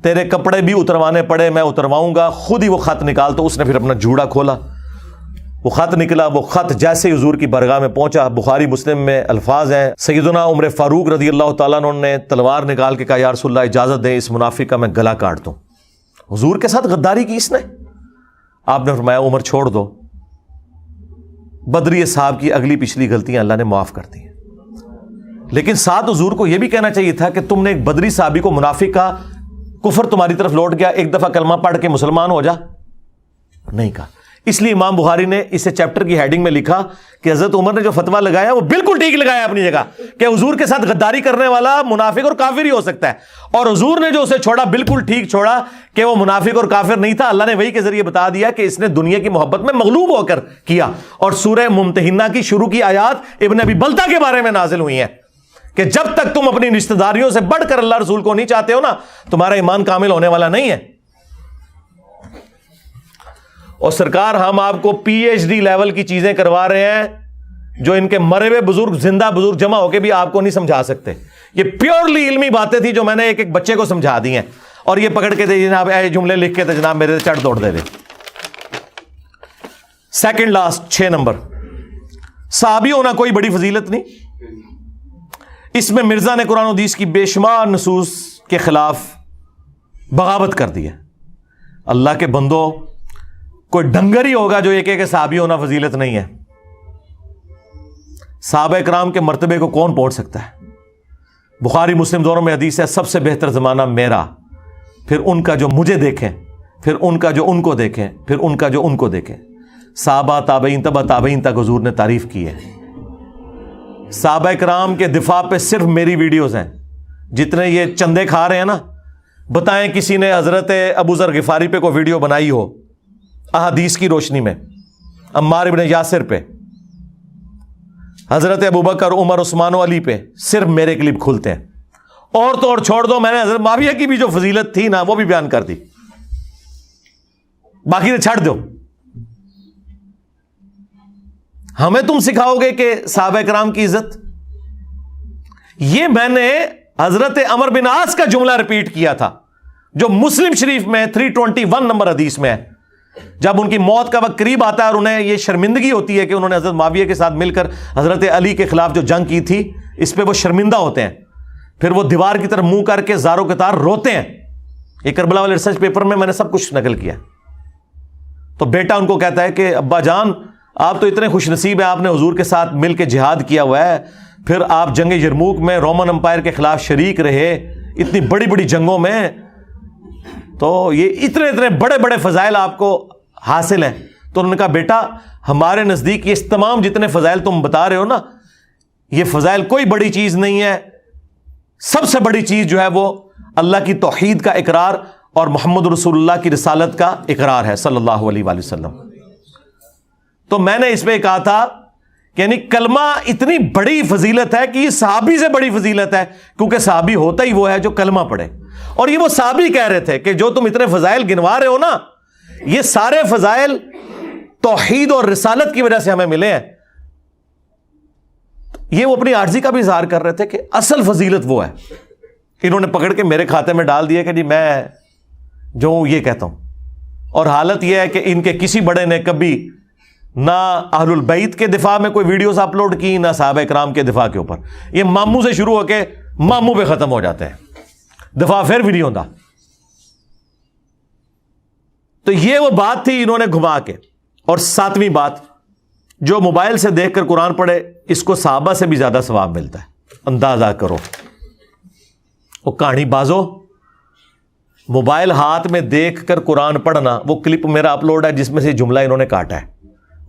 تیرے کپڑے بھی اتروانے پڑے میں اترواؤں گا. خود ہی وہ خط نکال, تو اس نے پھر اپنا جوڑا کھولا, وہ خط نکلا. وہ خط جیسے حضور کی برگاہ میں پہنچا, بخاری مسلم میں الفاظ ہیں, سیدنا عمر فاروق رضی اللہ تعالیٰ عنہ نے تلوار نکال کے کہا یا رسول اللہ اجازت دیں اس منافق کا میں گلا کاٹ دوں. حضور کے ساتھ غداری کی اس نے. آپ نے فرمایا عمر چھوڑ دو, بدری صاحب کی اگلی پچھلی غلطیاں اللہ نے معاف کر دی ہیں. لیکن ساتھ حضور کو یہ بھی کہنا چاہیے تھا کہ تم نے ایک بدری صحابی کو منافق کا, کفر تمہاری طرف لوٹ گیا, ایک دفعہ کلمہ پڑھ کے مسلمان ہو جا, نہیں کہا. اس لیے امام بخاری نے اسے چیپٹر کی ہیڈنگ میں لکھا کہ حضرت عمر نے جو فتویٰ لگایا وہ بالکل ٹھیک لگایا اپنی جگہ, کہ حضور کے ساتھ غداری کرنے والا منافق اور کافر ہی ہو سکتا ہے, اور حضور نے جو اسے چھوڑا بالکل ٹھیک چھوڑا کہ وہ منافق اور کافر نہیں تھا. اللہ نے وحی کے ذریعے بتا دیا کہ اس نے دنیا کی محبت میں مغلوب ہو کر کیا. اور سورہ ممتحنہ کی شروع کی آیات ابن ابی بلتا کے بارے میں نازل ہوئی ہیں کہ جب تک تم اپنی رشتہ داریوں سے بڑھ کر اللہ رسول کو نہیں چاہتے ہو نا, تمہارا ایمان کامل ہونے والا نہیں ہے. اور سرکار ہم آپ کو پی ایچ ڈی لیول کی چیزیں کروا رہے ہیں جو ان کے مرے ہوئے بزرگ زندہ بزرگ جمع ہو کے بھی آپ کو نہیں سمجھا سکتے. یہ پیورلی علمی باتیں تھی جو میں نے ایک ایک بچے کو سمجھا دی ہیں, اور یہ پکڑ کے دے جناب اے جملے لکھ کے دے جناب میرے چڑھ دوڑ دے دے. سیکنڈ لاسٹ 6 نمبر, صحابی ہونا کوئی بڑی فضیلت نہیں. اس میں مرزا نے قرآن و حدیث کی بے شمار نصوص کے خلاف بغاوت کر دی ہے. اللہ کے بندو, کوئی ڈنگر ہی ہوگا جو ایک ایک صحابی ہونا فضیلت نہیں ہے. صحابہ کرام کے مرتبے کو کون پہنچ سکتا ہے؟ بخاری مسلم دونوں میں حدیث ہے, سب سے بہتر زمانہ میرا, پھر ان کا جو مجھے دیکھیں, پھر ان کا جو ان کو دیکھیں, پھر ان کا جو ان کو دیکھیں. صحابہ تابعین تبع تابعین تک حضور نے تعریف کی ہے. صحابہ کرام کے دفاع پہ صرف میری ویڈیوز ہیں. جتنے یہ چندے کھا رہے ہیں نا, بتائیں کسی نے حضرت ابو ذر غفاری پہ کوئی ویڈیو بنائی ہو احادیث کی روشنی میں, عمار ابن یاسر پہ, حضرت ابوبکر عمر عثمان و علی پہ, صرف میرے کلپ کھلتے ہیں. اور تو اور چھوڑ دو, میں نے حضرت معاویہ کی بھی جو فضیلت تھی نا وہ بھی بیان کر دی, باقی تو چھڑ دو. ہمیں تم سکھاؤ گے کہ صحابہ کرام کی عزت. یہ میں نے حضرت عمر بن عاص کا جملہ ریپیٹ کیا تھا جو مسلم شریف میں 321 نمبر حدیث میں ہے. جب ان کی موت کا وقت قریب آتا ہے اور انہیں یہ شرمندگی ہوتی ہے کہ انہوں نے حضرت معاویہ کے ساتھ مل کر حضرت علی کے خلاف جو جنگ کی تھی, اس پہ وہ شرمندہ ہوتے ہیں. پھر وہ دیوار کی طرف منہ کر کے زاروں کے تار روتے ہیں. یہ کربلا والے ریسرچ پیپر میں نے سب کچھ نقل کیا. تو بیٹا ان کو کہتا ہے کہ ابا جان آپ تو اتنے خوش نصیب ہیں, آپ نے حضور کے ساتھ مل کے جہاد کیا ہوا ہے, پھر آپ جنگ یرموک میں رومن امپائر کے خلاف شریک رہے, اتنی بڑی بڑی جنگوں میں, تو یہ اتنے اتنے بڑے بڑے فضائل آپ کو حاصل ہیں. تو انہوں نے کہا بیٹا ہمارے نزدیک یہ تمام جتنے فضائل تم بتا رہے ہو نا, یہ فضائل کوئی بڑی چیز نہیں ہے. سب سے بڑی چیز جو ہے وہ اللہ کی توحید کا اقرار اور محمد رسول اللہ کی رسالت کا اقرار ہے صلی اللہ علیہ وآلہ وسلم. تو میں نے اس پہ کہا تھا کہ یعنی کلمہ اتنی بڑی فضیلت ہے کہ یہ صحابی سے بڑی فضیلت ہے, کیونکہ صحابی ہوتا ہی وہ ہے جو کلمہ پڑھے. اور یہ وہ صحابی کہہ رہے تھے کہ جو تم اتنے فضائل گنوا رہے ہو نا, یہ سارے فضائل توحید اور رسالت کی وجہ سے ہمیں ملے ہیں. یہ وہ اپنی عاجزی کا بھی اظہار کر رہے تھے کہ اصل فضیلت وہ ہے. انہوں نے پکڑ کے میرے کھاتے میں ڈال دیا کہ جی میں جو یہ کہتا ہوں. اور حالت یہ ہے کہ ان کے کسی بڑے نے کبھی نہ اہل البیت کے دفاع میں کوئی ویڈیوز اپلوڈ کی، نہ صحابہ کرام کے دفاع کے اوپر. یہ ماموں سے شروع ہو کے ماموں پہ ختم ہو جاتے ہیں، دفاع پھر بھی نہیں ہوتا. تو یہ وہ بات تھی انہوں نے گھما کے. اور 7ویں بات، جو موبائل سے دیکھ کر قرآن پڑھے اس کو صحابہ سے بھی زیادہ ثواب ملتا ہے. اندازہ کرو، وہ کہانی بازو موبائل ہاتھ میں دیکھ کر قرآن پڑھنا. وہ کلپ میرا اپلوڈ ہے جس میں سے جملہ انہوں نے کاٹا ہے،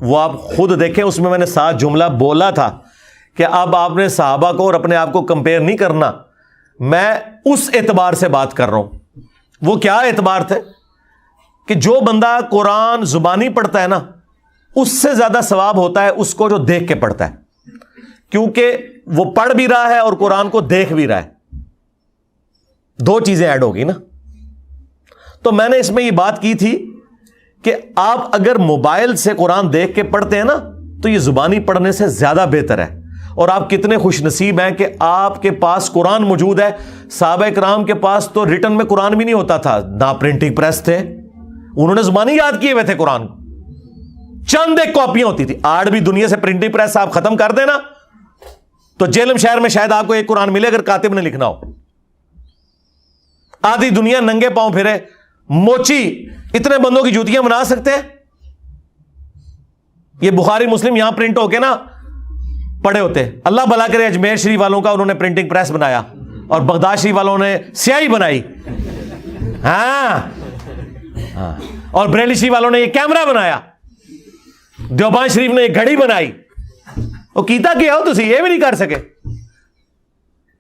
وہ آپ خود دیکھیں. اس میں نے 7 جملہ بولا تھا کہ اب آپ نے صحابہ کو اور اپنے آپ کو کمپیئر نہیں کرنا. میں اس اعتبار سے بات کر رہا ہوں. وہ کیا اعتبار تھے کہ جو بندہ قرآن زبانی پڑھتا ہے نا، اس سے زیادہ ثواب ہوتا ہے اس کو جو دیکھ کے پڑھتا ہے، کیونکہ وہ پڑھ بھی رہا ہے اور قرآن کو دیکھ بھی رہا ہے. 2 چیزیں ایڈ ہوگی نا. تو میں نے اس میں یہ بات کی تھی کہ آپ اگر موبائل سے قرآن دیکھ کے پڑھتے ہیں نا تو یہ زبانی پڑھنے سے زیادہ بہتر ہے. اور آپ کتنے خوش نصیب ہیں کہ آپ کے پاس قرآن موجود ہے. صحابہ کرام کے پاس تو ریٹن میں قرآن بھی نہیں ہوتا تھا، نہ پرنٹنگ پریس تھے، انہوں نے زبانی یاد کیے ہوئے تھے قرآن. چند ایک کاپیاں ہوتی تھی. آج بھی دنیا سے پرنٹنگ پریس آپ ختم کر دینا تو جیلم شہر میں شاید آپ کو ایک قرآن ملے اگر کاتب نے لکھنا ہو. آدھی دنیا ننگے پاؤں پھرے. موچی اتنے بندوں کی جوتیاں بنا سکتے ہیں؟ یہ بخاری مسلم یہاں پرنٹ ہو کے نا پڑے ہوتے. اللہ بھلا کرے اجمیر شریف والوں کا انہوں نے پرنٹنگ پریس بنایا اور بغداد شریف والوں نے سیاہی بنائی. ہاں، اور بریلی شریف والوں نے یہ کیمرہ بنایا. دیوبند شریف نے یہ گھڑی بنائی. وہ کیتا کیا ہو تسی یہ بھی نہیں کر سکے.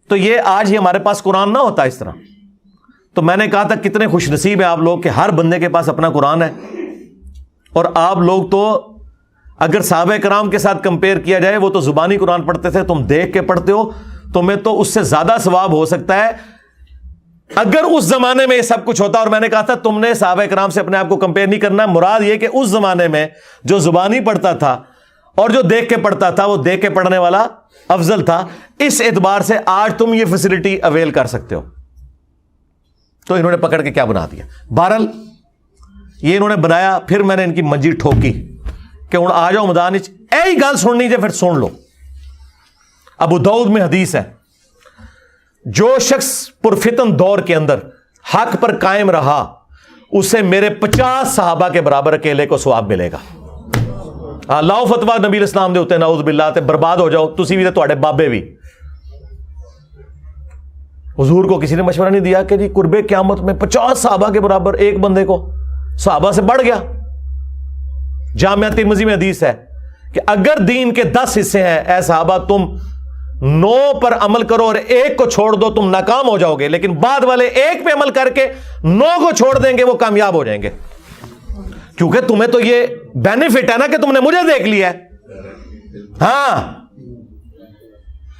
تو یہ آج ہی ہمارے پاس قرآن نہ ہوتا اس طرح. تو میں نے کہا تھا کتنے خوش نصیب ہیں آپ لوگ کہ ہر بندے کے پاس اپنا قرآن ہے. اور آپ لوگ تو اگر صحابہ کرام کے ساتھ کمپیئر کیا جائے، وہ تو زبانی قرآن پڑھتے تھے، تم دیکھ کے پڑھتے ہو. تمہیں تو اس سے زیادہ ثواب ہو سکتا ہے اگر اس زمانے میں یہ سب کچھ ہوتا. اور میں نے کہا تھا تم نے صحابہ کرام سے اپنے آپ کو کمپیئر نہیں کرنا. مراد یہ کہ اس زمانے میں جو زبانی پڑھتا تھا اور جو دیکھ کے پڑھتا تھا، وہ دیکھ کے پڑھنے والا افضل تھا. اس اعتبار سے آج تم یہ فیسلٹی اویل کر سکتے ہو. تو انہوں نے پکڑ کے کیا بنا دیا. بہرحال یہ انہوں نے بنایا. پھر میں نے ان کی منجی ٹھوکی کہ ہوں آ جاؤ میدان وچ، یہی گل سننی جے پھر سن لو. ابو داؤد میں حدیث ہے، جو شخص پرفتن دور کے اندر حق پر قائم رہا اسے میرے 50 صحابہ کے برابر اکیلے کو ثواب ملے گا. لاؤ فتوا نبی اسلام دے ہوتے نعوذ باللہ تے برباد ہو جاؤ تسی بھی تے تواڈے بابے بھی. حضور کو کسی نے مشورہ نہیں دیا کہ جی قرب قیامت میں 50 صحابہ کے برابر ایک بندے کو صحابہ سے بڑھ گیا. جامعہ ترمذی میں حدیث ہے کہ اگر دین کے 10 حصے ہیں اے صحابہ، تم 9 پر عمل کرو اور ایک کو چھوڑ دو تم ناکام ہو جاؤ گے، لیکن بعد والے ایک پہ عمل کر کے 9 کو چھوڑ دیں گے وہ کامیاب ہو جائیں گے. کیونکہ تمہیں تو یہ بینیفٹ ہے نا کہ تم نے مجھے دیکھ لیا ہے. ہاں،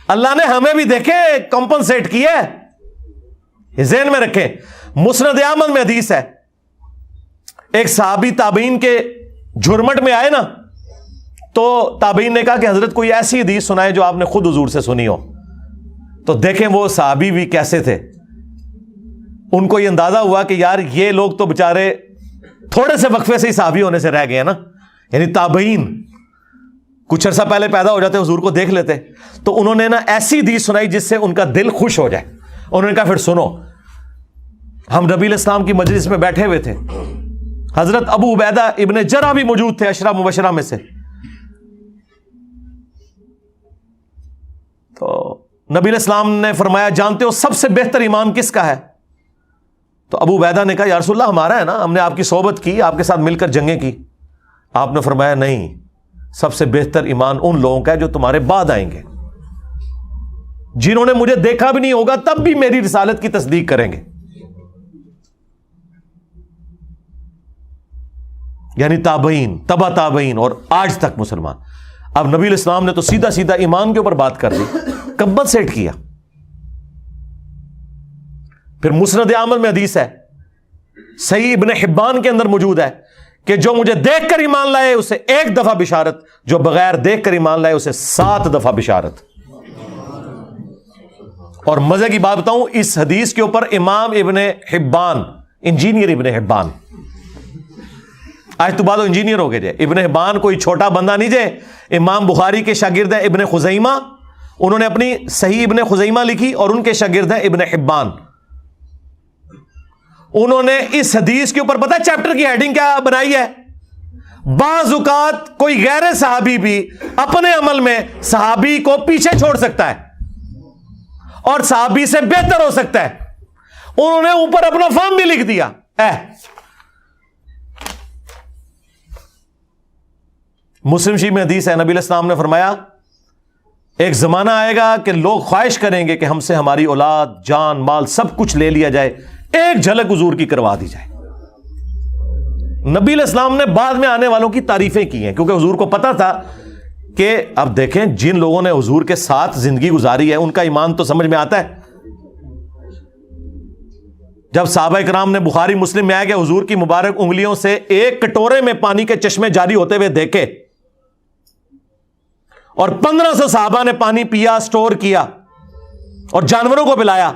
اللہ نے ہمیں بھی دیکھے کمپنسیٹ کیا ہے، یہ ذہن میں رکھیں. مسند احمد میں حدیث ہے، ایک صحابی تابعین کے جھرمٹ میں آئے نا تو تابعین نے کہا کہ حضرت کوئی ایسی حدیث سنائے جو آپ نے خود حضور سے سنی ہو. تو دیکھیں وہ صحابی بھی کیسے تھے. ان کو یہ اندازہ ہوا کہ یار یہ لوگ تو بےچارے تھوڑے سے وقفے سے ہی صحابی ہونے سے رہ گئے ہیں نا. یعنی تابعین کچھ عرصہ پہلے پیدا ہو جاتے، حضور کو دیکھ لیتے. تو انہوں نے نا ایسی حدیث سنائی جس سے ان کا دل خوش ہو جائے. انہوں نے کہا پھر سنو. ہم نبی علیہ السلام کی مجلس میں بیٹھے ہوئے تھے، حضرت ابو عبیدہ ابن جرح بھی موجود تھے 10 مبشرہ میں سے. تو نبی علیہ السلام نے فرمایا جانتے ہو سب سے بہتر ایمان کس کا ہے؟ تو ابو عبیدہ نے کہا یا رسول اللہ ہمارا ہے نا، ہم نے آپ کی صحبت کی، آپ کے ساتھ مل کر جنگیں کی. آپ نے فرمایا نہیں، سب سے بہتر ایمان ان لوگوں کا ہے جو تمہارے بعد آئیں گے، جنہوں نے مجھے دیکھا بھی نہیں ہوگا تب بھی میری رسالت کی تصدیق کریں گے. یعنی تابعین، تبع تابعین اور آج تک مسلمان. اب نبی علیہ السلام نے تو سیدھا سیدھا ایمان کے اوپر بات کر دی، کمپنسیٹ کیا. پھر مسند احمد میں حدیث ہے، صحیح ابن حبان کے اندر موجود ہے کہ جو مجھے دیکھ کر ایمان لائے اسے 1 دفعہ بشارت، جو بغیر دیکھ کر ایمان لائے اسے 7 دفعہ بشارت. اور مزے کی بات بتاؤں، اس حدیث کے اوپر امام ابن حبان، انجینئر ابن حبان، آج تو بعد انجینئر ہو گئے جے. ابن حبان کوئی چھوٹا بندہ نہیں جے, امام بخاری کے شاگرد ہیں ابن خزیمہ, انہوں نے اپنی صحیح ابن خزیمہ لکھی, اور ان کے شاگرد ہیں ابن حبان. انہوں نے اس حدیث کے اوپر پتہ چیپٹر کی ہیڈنگ کیا بنائی ہے؟ بعض اوقات کوئی غیر صحابی بھی اپنے عمل میں صحابی کو پیچھے چھوڑ سکتا ہے اور صحابی سے بہتر ہو سکتا ہے. انہوں نے اوپر اپنا فارم بھی لکھ دیا. مسلم شریف میں حدیث ہے, نبی علیہ السلام نے فرمایا ایک زمانہ آئے گا کہ لوگ خواہش کریں گے کہ ہم سے ہماری اولاد, جان, مال سب کچھ لے لیا جائے, ایک جھلک حضور کی کروا دی جائے. نبی علیہ السلام نے بعد میں آنے والوں کی تعریفیں کی ہیں, کیونکہ حضور کو پتا تھا کہ اب دیکھیں جن لوگوں نے حضور کے ساتھ زندگی گزاری ہے ان کا ایمان تو سمجھ میں آتا ہے. جب صحابہ کرام نے بخاری مسلم میں آیا کہ حضور کی مبارک انگلیوں سے ایک کٹورے میں پانی کے چشمے جاری ہوتے ہوئے دیکھے, اور 1500 صحابہ نے پانی پیا, سٹور کیا اور جانوروں کو پلایا,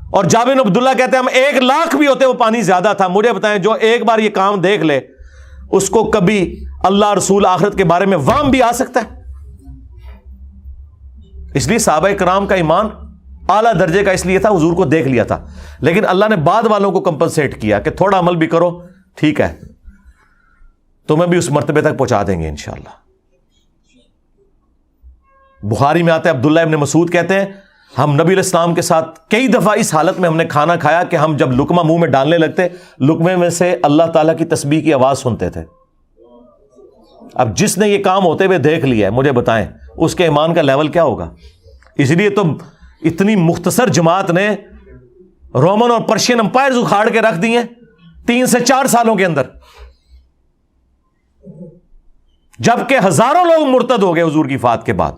اور جابر بن عبداللہ کہتے ہیں ہم 1,00,000 بھی ہوتے وہ پانی زیادہ تھا. مجھے بتائیں جو ایک بار یہ کام دیکھ لے اس کو کبھی اللہ رسول آخرت کے بارے میں وہم بھی آ سکتا ہے؟ اس لیے صحابہ کرام کا ایمان اعلیٰ درجے کا اس لیے تھا, حضور کو دیکھ لیا تھا. لیکن اللہ نے بعد والوں کو کمپنسیٹ کیا کہ تھوڑا عمل بھی کرو, ٹھیک ہے تمہیں بھی اس مرتبے تک پہنچا دیں گے انشاءاللہ. بخاری میں آتا ہے عبداللہ ابن مسعود کہتے ہیں ہم نبی علیہ السلام کے ساتھ کئی دفعہ اس حالت میں ہم نے کھانا کھایا کہ ہم جب لقمہ منہ میں ڈالنے لگتے لقمے میں سے اللہ تعالیٰ کی تسبیح کی آواز سنتے تھے. اب جس نے یہ کام ہوتے ہوئے دیکھ لیا ہے مجھے بتائیں اس کے ایمان کا لیول کیا ہوگا. اس لیے تو اتنی مختصر جماعت نے رومن اور پرشین امپائرز اکھاڑ کے رکھ دی ہیں 3 سے 4 سالوں کے اندر, جبکہ ہزاروں لوگ مرتد ہو گئے حضور کی وفات کے بعد.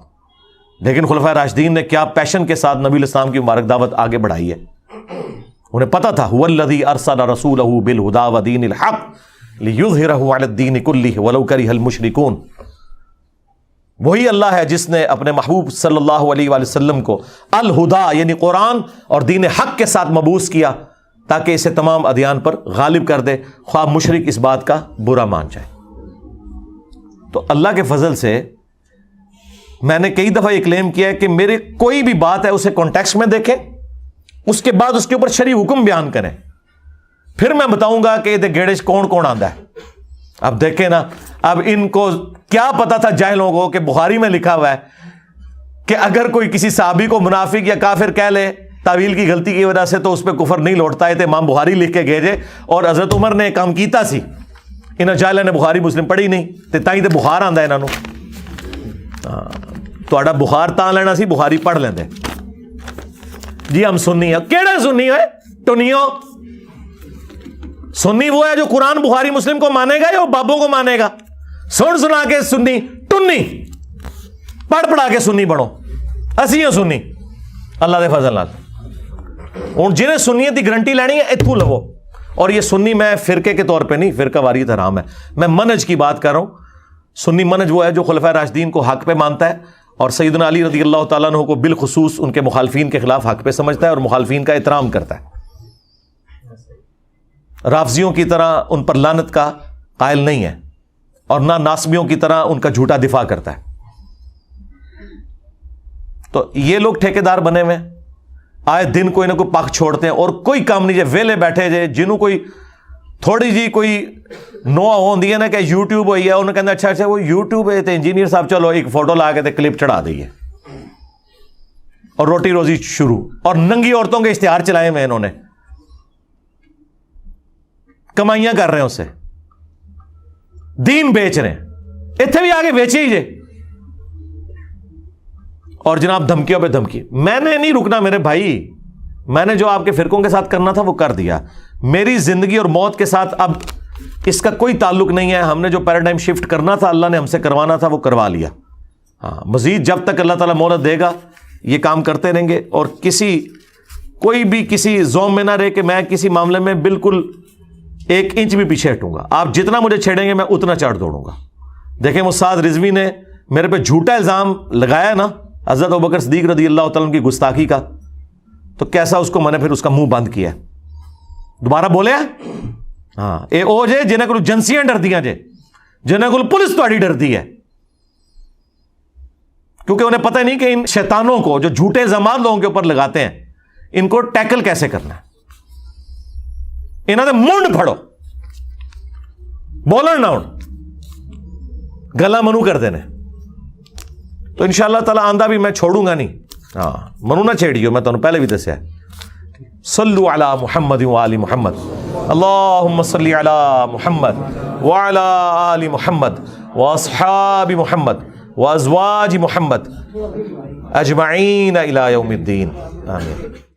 لیکن خلفائے راشدین نے کیا پیشن کے ساتھ نبی علیہ السلام کی مبارک دعوت آگے بڑھائی ہے. انہیں پتا تھا هو الذی ارسل رسولہ بالہدی ودین الحق لیظہرہ علی الدین کلہ ولو کرہ المشرکون. وہی اللہ ہے جس نے اپنے محبوب صلی اللہ علیہ وآلہ وسلم کو الہدی یعنی قرآن اور دین حق کے ساتھ مبعوث کیا تاکہ اسے تمام ادیان پر غالب کر دے, خواہ مشرک اس بات کا برا مان جائے. تو اللہ کے فضل سے میں نے کئی دفعہ یہ کلیم کیا ہے کہ میرے کوئی بھی بات ہے اسے کانٹیکسٹ میں دیکھیں, اس کے بعد اس کے اوپر شرعی حکم بیان کریں, پھر میں بتاؤں گا کہ یہ گیڑے کون کون آندا ہے. اب دیکھیں نا, اب ان کو کیا پتا تھا جاہلوں کو کہ بخاری میں لکھا ہوا ہے کہ اگر کوئی کسی صحابی کو منافق یا کافر کہہ لے تعویل کی غلطی کی وجہ سے تو اس پہ کفر نہیں لوٹتا ہے. تو امام بخاری لکھ کے گئے اور حضرت عمر نے کام کیتا سی, انہاں جاہلاں نے بخاری مسلم پڑھی نہیں تے تائیں تے بخار آندا انہاں نو. تہاڈا بخار تاں لینا سی بخاری پڑھ لیندے. جی ہم سنی ہیں, کیڑے سنی ہوئے ٹنیو؟ سنی وہ ہے جو قرآن بخاری مسلم کو مانے گا یا وہ بابوں کو مانے گا؟ سن سنا کے سنی ٹنی, پڑھ پڑھا کے سنی بڑھو. اسی ہوں سنی اللہ دے فضل نال. ہوں جنہیں سنیت کی گارنٹی لینی ہے اتھوں لو. اور یہ سنی میں فرقے کے طور پہ نہیں, فرقہ واریت حرام ہے, میں منہج کی بات کر رہا ہوں. سنی منہج وہ ہے جو خلفائے راشدین کو حق پہ مانتا ہے اور سیدنا علی رضی اللہ تعالیٰ عنہ کو بالخصوص ان کے مخالفین کے خلاف حق پہ سمجھتا ہے اور مخالفین کا احترام کرتا ہے. رافضیوں کی طرح ان پر لعنت کا قائل نہیں ہے اور نہ ناسبیوں کی طرح ان کا جھوٹا دفاع کرتا ہے. تو یہ لوگ ٹھیکیدار بنے ہوئے آئے دن کوئی نہ کوئی پاک چھوڑتے ہیں اور کوئی کام نہیں, جائے ویلے بیٹھے جائے جنہوں کوئی تھوڑی جی کوئی نو ہوندی ہے نا کہ یوٹیوب ہوئی ہے, انہوں نے کہنا اچھا وہ یوٹیوب ہے تو انجینئر صاحب چلو ایک فوٹو لا کے کلپ چڑھا دئیے اور روٹی روزی شروع. اور ننگی عورتوں کے اشتہار چلائے ہوئے انہوں نے, کمائیاں کر رہے ہیں, اسے دین بیچ رہے ہیں, اتنے بھی آگے بیچے ہی جے. اور جناب دھمکیوں پہ دھمکی. میں نے نہیں رکنا میرے بھائی, میں نے جو آپ کے فرقوں کے ساتھ کرنا تھا وہ کر دیا. میری زندگی اور موت کے ساتھ اب اس کا کوئی تعلق نہیں ہے. ہم نے جو پیراڈائم شفٹ کرنا تھا اللہ نے ہم سے کروانا تھا وہ کروا لیا. ہاں مزید جب تک اللہ تعالیٰ مہلت دے گا یہ کام کرتے رہیں گے. اور کوئی بھی کسی زوم میں نہ رہے کہ میں کسی معاملے میں بالکل 1 انچ بھی پیچھے ہٹوں گا. آپ جتنا مجھے چھیڑیں گے میں اتنا چڑھ دوڑوں گا. دیکھیں استاد رضوی نے میرے پہ جھوٹا الزام لگایا نا حضرت ابوبکر صدیق رضی اللہ تعالیٰ کی گستاخی کا, تو کیسا اس کو میں نے پھر اس کا منہ بند کیا. دوبارہ بولے ہاں اے او جے جنہیں کو جنسیاں ڈردیاں جے، جنہیں کو پولیس تہاڈی ڈردی ہے، کیونکہ انہیں پتہ نہیں کہ ان شیطانوں کو جو جھوٹے الزامات لوگوں کے اوپر لگاتے ہیں ان کو ٹیکل کیسے کرنا ہے. انہوں نے منڈ پھڑو، بولن نہ ہوں، گلا منو کر دینے. تو انشاءاللہ تعالیٰ آندہ بھی میں چھوڑوں گا نہیں. ہاں منو نہ چھیڑیو، میں تمہیں پہلے بھی دسیا. صلو علی محمد وآل محمد، اللہم صلی علی محمد وعلی آل محمد واصحاب محمد وازواج محمد اجمعین الی یوم الدین. آمین.